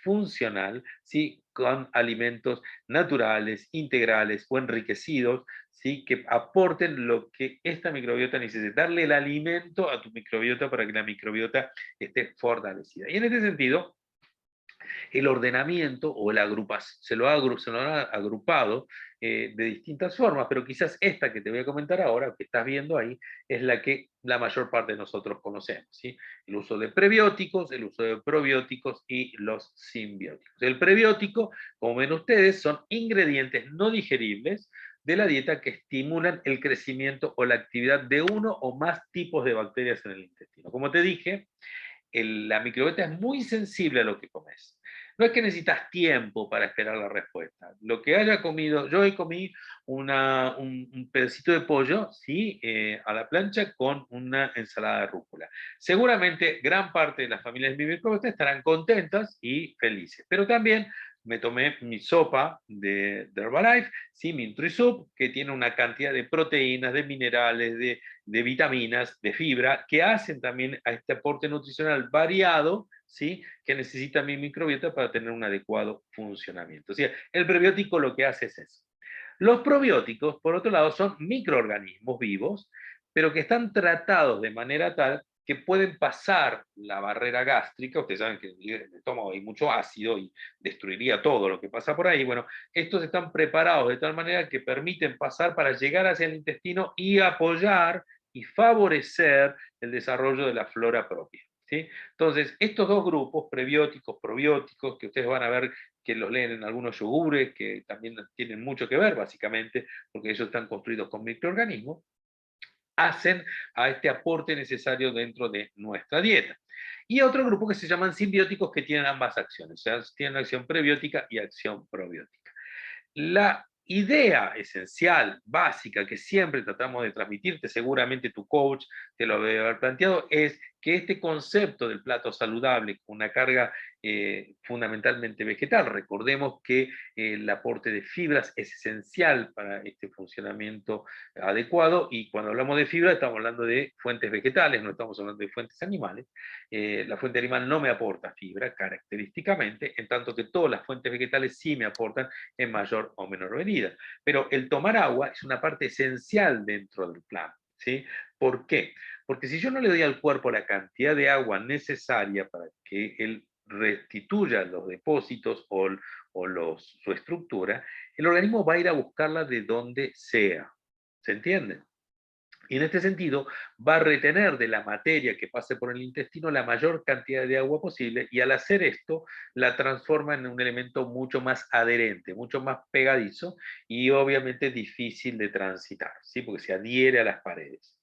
funcional, ¿sí? Con alimentos naturales, integrales o enriquecidos, ¿sí? Que aporten lo que esta microbiota necesita, darle el alimento a tu microbiota para que la microbiota esté fortalecida. Y en este sentido, el ordenamiento o el agrupación, se lo ha agrupado de distintas formas, pero quizás esta que te voy a comentar ahora, que estás viendo ahí, es la que la mayor parte de nosotros conocemos, ¿sí? El uso de prebióticos, el uso de probióticos y los simbióticos. El prebiótico, como ven ustedes, son ingredientes no digeribles de la dieta que estimulan el crecimiento o la actividad de uno o más tipos de bacterias en el intestino. Como te dije, la microbiota es muy sensible a lo que comes. No es que necesitas tiempo para esperar la respuesta. Lo que haya comido, yo hoy comí un pedacito de pollo, ¿sí? A la plancha con una ensalada de rúcula. Seguramente gran parte de las familias de mi microbiota estarán contentas y felices, pero también me tomé mi sopa de Herbalife, ¿sí? Mi NutriSoup, que tiene una cantidad de proteínas, de minerales, de vitaminas, de fibra, que hacen también a este aporte nutricional variado, ¿sí? Que necesita mi microbiota para tener un adecuado funcionamiento. O sea, el prebiótico lo que hace es eso. Los probióticos, por otro lado, son microorganismos vivos, pero que están tratados de manera tal que pueden pasar la barrera gástrica. Ustedes saben que en el estómago hay mucho ácido y destruiría todo lo que pasa por ahí. Bueno, estos están preparados de tal manera que permiten pasar para llegar hacia el intestino y apoyar y favorecer el desarrollo de la flora propia, ¿sí? Entonces, estos dos grupos, prebióticos, probióticos, que ustedes van a ver que los leen en algunos yogures, que también tienen mucho que ver, básicamente, porque ellos están construidos con microorganismos, hacen a este aporte necesario dentro de nuestra dieta. Y otro grupo que se llaman simbióticos que tienen ambas acciones, o sea, tienen acción prebiótica y acción probiótica. La idea esencial, básica, que siempre tratamos de transmitirte, seguramente tu coach te lo debe haber planteado, es que este concepto del plato saludable con una carga fundamentalmente vegetal, recordemos que el aporte de fibras es esencial para este funcionamiento adecuado, y cuando hablamos de fibra estamos hablando de fuentes vegetales, no estamos hablando de fuentes animales. La fuente animal no me aporta fibra característicamente, en tanto que todas las fuentes vegetales sí me aportan en mayor o menor medida. Pero el tomar agua es una parte esencial dentro del plan, ¿sí? ¿Por qué? Porque si yo no le doy al cuerpo la cantidad de agua necesaria para que él restituya los depósitos su estructura, el organismo va a ir a buscarla de donde sea. ¿Se entiende? Y en este sentido, va a retener de la materia que pase por el intestino la mayor cantidad de agua posible, y al hacer esto, la transforma en un elemento mucho más adherente, mucho más pegadizo y obviamente difícil de transitar, ¿sí? Porque se adhiere a las paredes.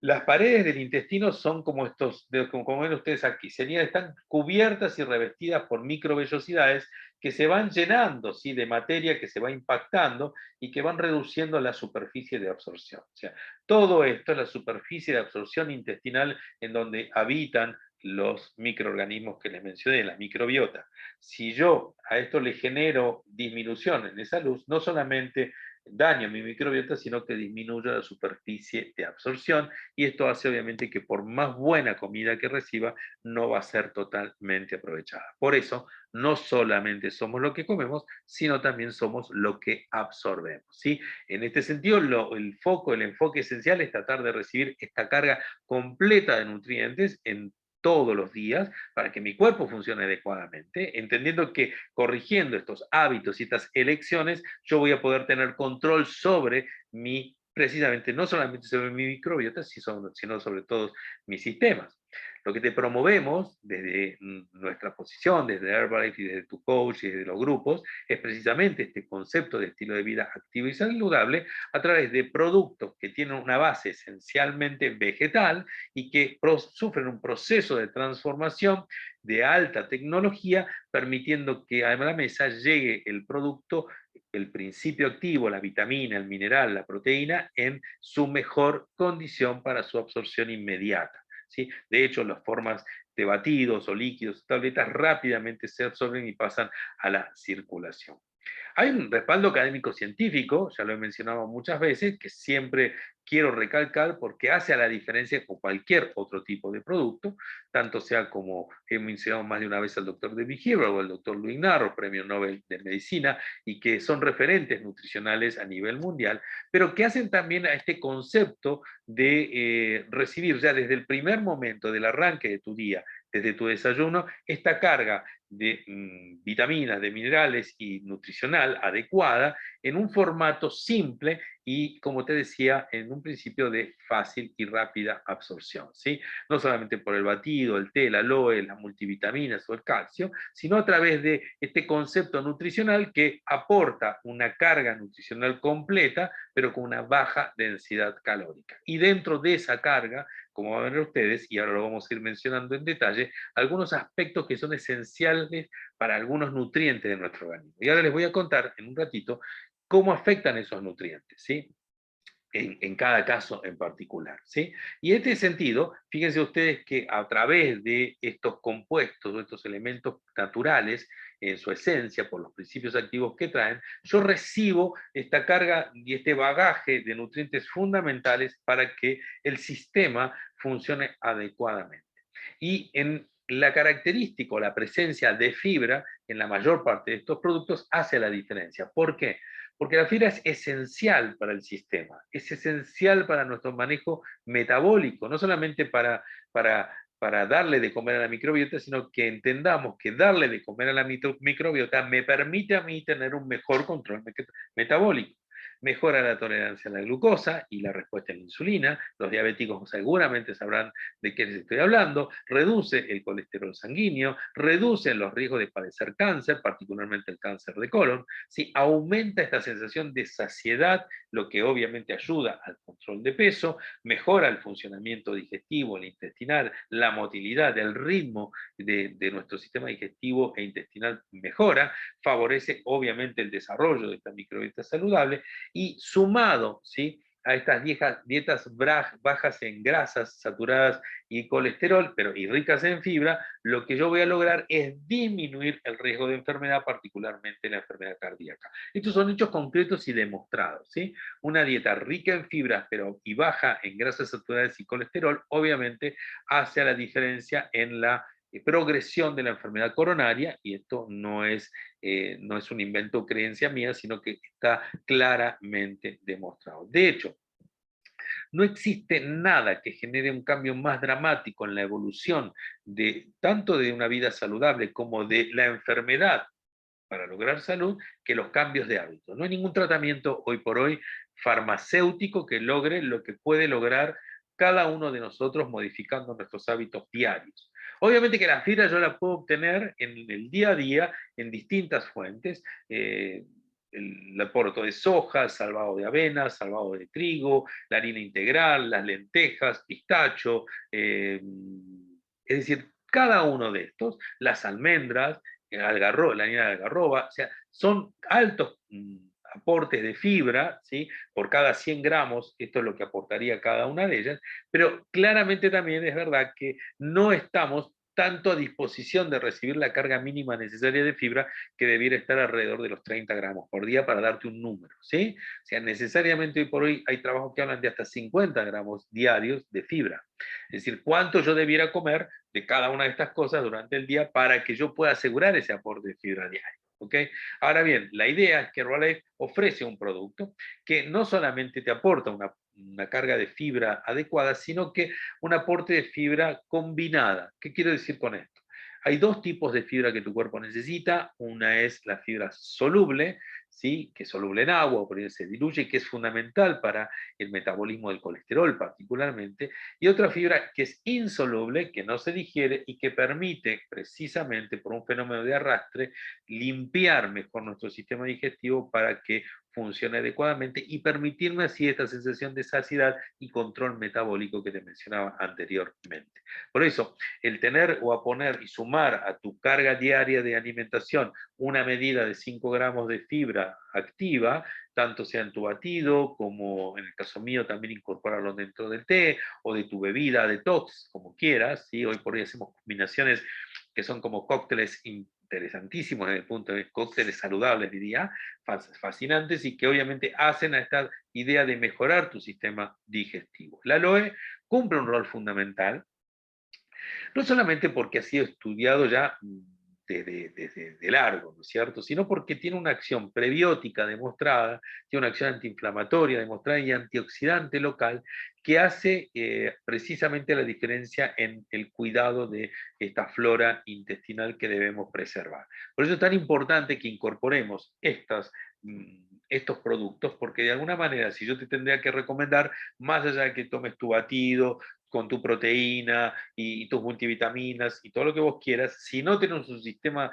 Las paredes del intestino son como estos, como ven ustedes aquí, están cubiertas y revestidas por microvellosidades que se van llenando, ¿sí?, de materia que se va impactando y que van reduciendo la superficie de absorción. O sea, todo esto es la superficie de absorción intestinal en donde habitan los microorganismos que les mencioné, la microbiota. Si yo a esto le genero disminución en esa luz, no solamente daño mi microbiota, sino que disminuyo la superficie de absorción, y esto hace obviamente que por más buena comida que reciba, no va a ser totalmente aprovechada. Por eso, no solamente somos lo que comemos, sino también somos lo que absorbemos, ¿sí? En este sentido, el enfoque esencial es tratar de recibir esta carga completa de nutrientes en todos los días para que mi cuerpo funcione adecuadamente, entendiendo que corrigiendo estos hábitos y estas elecciones, yo voy a poder tener control sobre precisamente no solamente sobre mi microbiota, sino sobre todos mis sistemas. Lo que te promovemos desde nuestra posición, desde Herbalife y desde tu coach y desde los grupos, es precisamente este concepto de estilo de vida activo y saludable a través de productos que tienen una base esencialmente vegetal y que sufren un proceso de transformación de alta tecnología, permitiendo que a la mesa llegue el producto, el principio activo, la vitamina, el mineral, la proteína, en su mejor condición para su absorción inmediata, ¿sí? De hecho, las formas de batidos o líquidos, tabletas, rápidamente se absorben y pasan a la circulación. Hay un respaldo académico científico, ya lo he mencionado muchas veces, que siempre quiero recalcar porque hace a la diferencia con cualquier otro tipo de producto, tanto sea como he mencionado más de una vez al doctor David Hero o al doctor Luis Narro, premio Nobel de Medicina, y que son referentes nutricionales a nivel mundial, pero que hacen también a este concepto de recibir ya desde el primer momento del arranque de tu día, desde tu desayuno, esta carga de vitaminas, de minerales y nutricional adecuada en un formato simple y, como te decía, en un principio de fácil y rápida absorción, ¿sí? No solamente por el batido, el té, el aloe, las multivitaminas o el calcio, sino a través de este concepto nutricional que aporta una carga nutricional completa, pero con una baja densidad calórica. Y dentro de esa carga, como van a ver ustedes, y ahora lo vamos a ir mencionando en detalle, algunos aspectos que son esenciales para algunos nutrientes de nuestro organismo. Y ahora les voy a contar en un ratito cómo afectan esos nutrientes, ¿sí? En cada caso en particular, ¿sí? Y en este sentido, fíjense ustedes que a través de estos compuestos o estos elementos naturales, en su esencia, por los principios activos que traen, yo recibo esta carga y este bagaje de nutrientes fundamentales para que el sistema funcione adecuadamente. Y en la característica o la presencia de fibra en la mayor parte de estos productos hace la diferencia. ¿Por qué? Porque la fibra es esencial para el sistema, es esencial para nuestro manejo metabólico, no solamente para darle de comer a la microbiota, sino que entendamos que darle de comer a la microbiota me permite a mí tener un mejor control metabólico. Mejora la tolerancia a la glucosa y la respuesta a la insulina. Los diabéticos seguramente sabrán de qué les estoy hablando. Reduce el colesterol sanguíneo, reduce los riesgos de padecer cáncer, particularmente el cáncer de colon. ¿Sí? Aumenta esta sensación de saciedad, lo que obviamente ayuda al control de peso, mejora el funcionamiento digestivo, el intestinal, la motilidad, el ritmo de nuestro sistema digestivo e intestinal mejora, favorece obviamente el desarrollo de esta microbiota saludable y sumado, ¿sí?, a estas dietas bajas en grasas saturadas y colesterol, pero y ricas en fibra, lo que yo voy a lograr es disminuir el riesgo de enfermedad, particularmente la enfermedad cardíaca. Estos son hechos concretos y demostrados, ¿sí? Una dieta rica en fibras y baja en grasas saturadas y colesterol, obviamente hace la diferencia en la progresión de la enfermedad coronaria, y esto no es un invento o creencia mía, sino que está claramente demostrado. De hecho, no existe nada que genere un cambio más dramático en la evolución de tanto de una vida saludable como de la enfermedad para lograr salud que los cambios de hábitos. No hay ningún tratamiento hoy por hoy farmacéutico que logre lo que puede lograr cada uno de nosotros modificando nuestros hábitos diarios. Obviamente que la fibra yo la puedo obtener en el día a día en distintas fuentes. el aporto de soja, salvado de avena, salvado de trigo, la harina integral, las lentejas, pistacho, es decir, cada uno de estos, las almendras, la harina de algarroba, o sea, son altos aportes de fibra, ¿sí? Por cada 100 gramos, esto es lo que aportaría cada una de ellas, pero claramente también es verdad que no estamos tanto a disposición de recibir la carga mínima necesaria de fibra, que debiera estar alrededor de los 30 gramos por día, para darte un número, ¿sí? O sea, necesariamente hoy por hoy hay trabajos que hablan de hasta 50 gramos diarios de fibra. Es decir, cuánto yo debiera comer de cada una de estas cosas durante el día para que yo pueda asegurar ese aporte de fibra diario. ¿Okay? Ahora bien, la idea es que Herbalife ofrece un producto que no solamente te aporta una carga de fibra adecuada, sino que un aporte de fibra combinada. ¿Qué quiero decir con esto? Hay dos tipos de fibra que tu cuerpo necesita. Una es la fibra soluble, ¿sí? Que es soluble en agua o por ahí se diluye, que es fundamental para el metabolismo del colesterol particularmente, y otra fibra que es insoluble, que no se digiere y que permite precisamente por un fenómeno de arrastre limpiar mejor nuestro sistema digestivo para que funcione adecuadamente y permitirme así esta sensación de saciedad y control metabólico que te mencionaba anteriormente. Por eso, el tener o a poner y sumar a tu carga diaria de alimentación una medida de 5 gramos de fibra activa, tanto sea en tu batido como en el caso mío también incorporarlo dentro del té o de tu bebida detox, como quieras, ¿sí? Hoy por hoy hacemos combinaciones que son como cócteles interesantísimos desde el punto de vista, cócteles saludables diría, fascinantes y que obviamente hacen a esta idea de mejorar tu sistema digestivo. La aloe cumple un rol fundamental, no solamente porque ha sido estudiado ya desde de largo, ¿no es cierto?, sino porque tiene una acción prebiótica demostrada, tiene una acción antiinflamatoria demostrada y antioxidante local que hace precisamente la diferencia en el cuidado de esta flora intestinal que debemos preservar. Por eso es tan importante que incorporemos estos productos, porque de alguna manera, si yo te tendría que recomendar, más allá de que tomes tu batido, con tu proteína y tus multivitaminas y todo lo que vos quieras, si no tenés un sistema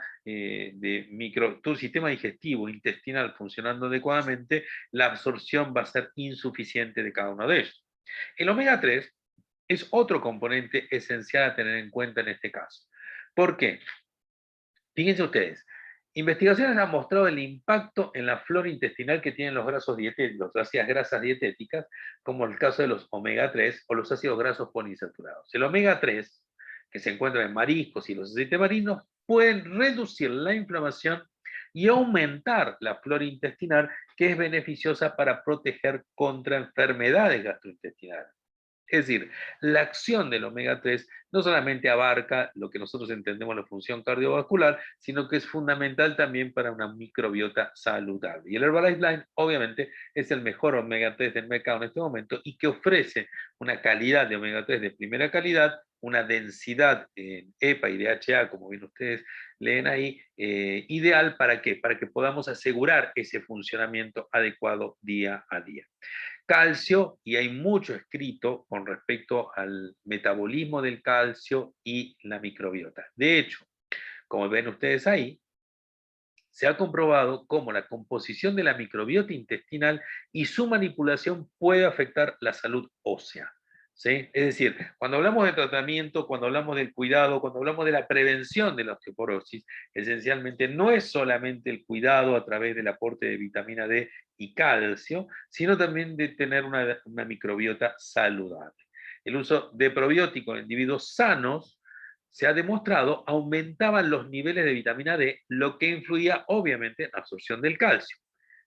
tu sistema digestivo intestinal funcionando adecuadamente, la absorción va a ser insuficiente de cada uno de ellos. El omega 3 es otro componente esencial a tener en cuenta en este caso. ¿Por qué? Fíjense ustedes, investigaciones han mostrado el impacto en la flora intestinal que tienen los grasos dietéticos, las ácidas grasas dietéticas, como el caso de los omega 3 o los ácidos grasos poliinsaturados. El omega 3, que se encuentra en mariscos y los aceites marinos, pueden reducir la inflamación y aumentar la flora intestinal, que es beneficiosa para proteger contra enfermedades gastrointestinales. Es decir, la acción del omega 3 no solamente abarca lo que nosotros entendemos la función cardiovascular, sino que es fundamental también para una microbiota saludable. Y el Herbalife Line, obviamente, es el mejor omega 3 del mercado en este momento y que ofrece una calidad de omega 3 de primera calidad, una densidad en EPA y DHA, como bien ustedes leen ahí, ideal para ¿qué? Para que podamos asegurar ese funcionamiento adecuado día a día. Calcio, y hay mucho escrito con respecto al metabolismo del calcio y la microbiota. De hecho, como ven ustedes ahí, se ha comprobado cómo la composición de la microbiota intestinal y su manipulación puede afectar la salud ósea. ¿Sí? Es decir, cuando hablamos de tratamiento, cuando hablamos del cuidado, cuando hablamos de la prevención de la osteoporosis, esencialmente no es solamente el cuidado a través del aporte de vitamina D y calcio, sino también de tener una microbiota saludable. El uso de probióticos en individuos sanos se ha demostrado aumentaban los niveles de vitamina D, lo que influía obviamente en la absorción del calcio.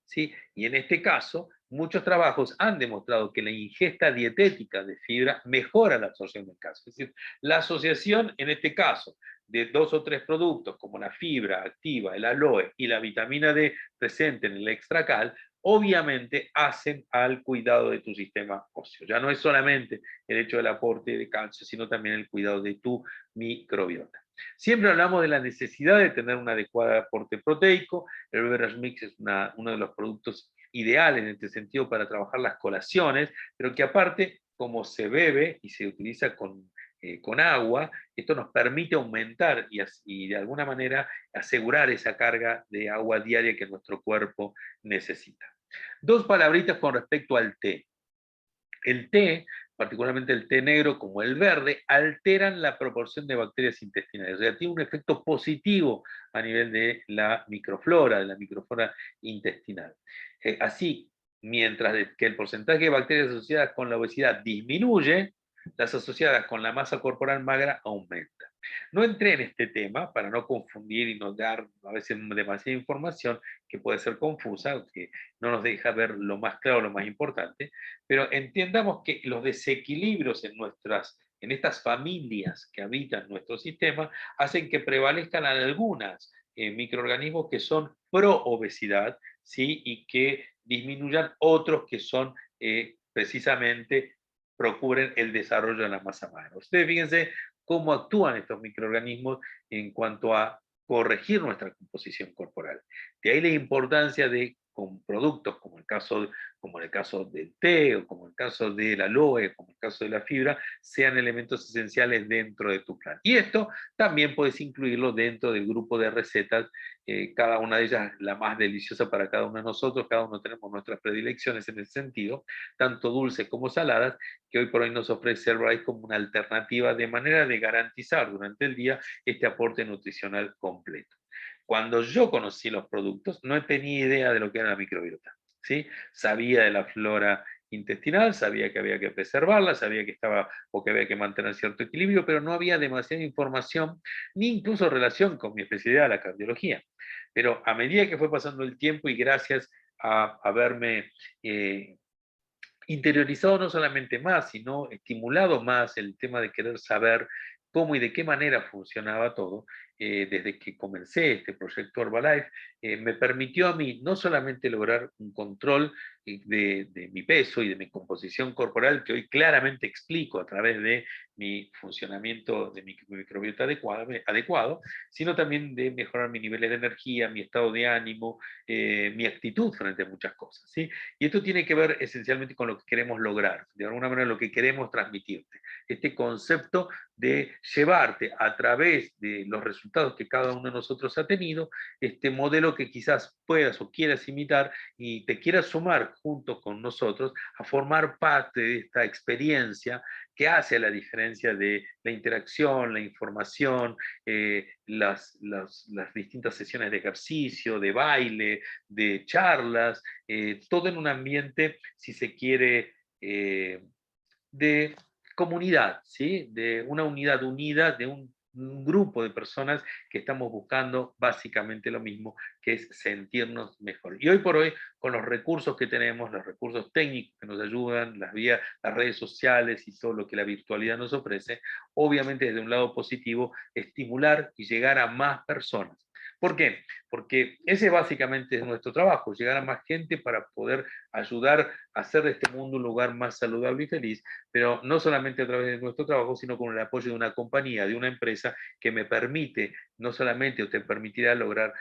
¿Sí? Y en este caso, muchos trabajos han demostrado que la ingesta dietética de fibra mejora la absorción del calcio. Es decir, la asociación en este caso de 2 o 3 productos como la fibra activa, el aloe y la vitamina D presente en el extracal, obviamente hacen al cuidado de tu sistema óseo. Ya no es solamente el hecho del aporte de calcio, sino también el cuidado de tu microbiota. Siempre hablamos de la necesidad de tener un adecuado aporte proteico. El Beverage Mix es uno de los productos ideales en este sentido para trabajar las colaciones, pero que aparte, como se bebe y se utiliza con con agua, esto nos permite aumentar y de alguna manera asegurar esa carga de agua diaria que nuestro cuerpo necesita. Dos palabritas con respecto al té. El té, particularmente el té negro como el verde, alteran la proporción de bacterias intestinales. O sea, tiene un efecto positivo a nivel de la microflora intestinal. Así, mientras que el porcentaje de bacterias asociadas con la obesidad disminuye, las asociadas con la masa corporal magra aumentan. No entré en este tema para no confundir y no dar a veces demasiada información que puede ser confusa, que no nos deja ver lo más claro, lo más importante, pero entendamos que los desequilibrios en estas familias que habitan nuestro sistema hacen que prevalezcan algunas microorganismos que son pro obesidad, ¿sí? Y que disminuyan otros que son precisamente procuren el desarrollo de la masa magra. Ustedes fíjense cómo actúan estos microorganismos en cuanto a corregir nuestra composición corporal. De ahí la importancia de con productos como en el caso del té, o como en el caso del aloe, como en el caso de la fibra, sean elementos esenciales dentro de tu plan. Y esto también puedes incluirlo dentro del grupo de recetas, cada una de ellas la más deliciosa para cada uno de nosotros, cada uno tenemos nuestras predilecciones en ese sentido, tanto dulces como saladas, que hoy por hoy nos ofrece Herbalife como una alternativa de manera de garantizar durante el día este aporte nutricional completo. Cuando yo conocí los productos, no tenía idea de lo que era la microbiota, ¿sí? Sabía de la flora intestinal, sabía que había que preservarla, sabía que estaba o que había que mantener cierto equilibrio, pero no había demasiada información, ni incluso relación con mi especialidad, la cardiología. Pero a medida que fue pasando el tiempo y gracias a haberme interiorizado no solamente más, sino estimulado más el tema de querer saber cómo y de qué manera funcionaba todo, desde que comencé este proyecto Herbalife, me permitió a mí no solamente lograr un control de mi peso y de mi composición corporal, que hoy claramente explico a través de mi funcionamiento de mi microbiota adecuado, sino también de mejorar mi nivel de energía, mi estado de ánimo, mi actitud frente a muchas cosas, ¿sí? Y esto tiene que ver esencialmente con lo que queremos lograr, de alguna manera lo que queremos transmitirte. Este concepto de llevarte a través de los resultados que cada uno de nosotros ha tenido, este modelo que quizás puedas o quieras imitar y te quieras sumar junto con nosotros a formar parte de esta experiencia que hace la diferencia de la interacción, la información, las distintas sesiones de ejercicio, de baile, de charlas, todo en un ambiente, si se quiere, de comunidad, ¿sí? De una unidad unida, de un grupo de personas que estamos buscando básicamente lo mismo, que es sentirnos mejor. Y hoy por hoy, con los recursos que tenemos, los recursos técnicos que nos ayudan, las redes sociales y todo lo que la virtualidad nos ofrece, obviamente desde un lado positivo, estimular y llegar a más personas. ¿Por qué? Porque ese básicamente es nuestro trabajo, llegar a más gente para poder ayudar a hacer de este mundo un lugar más saludable y feliz, pero no solamente a través de nuestro trabajo, sino con el apoyo de una compañía, de una empresa que me permite, no solamente, o te permitirá lograr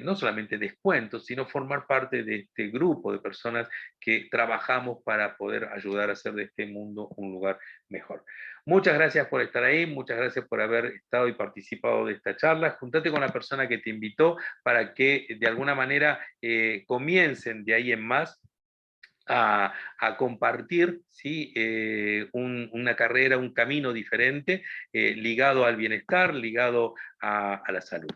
no solamente descuentos, sino formar parte de este grupo de personas que trabajamos para poder ayudar a hacer de este mundo un lugar mejor. Muchas gracias por estar ahí, muchas gracias por haber estado y participado de esta charla. Juntate con la persona que te invitó para que de alguna manera comiencen de ahí en más a compartir, ¿sí? Una carrera, un camino diferente ligado al bienestar, ligado a la salud.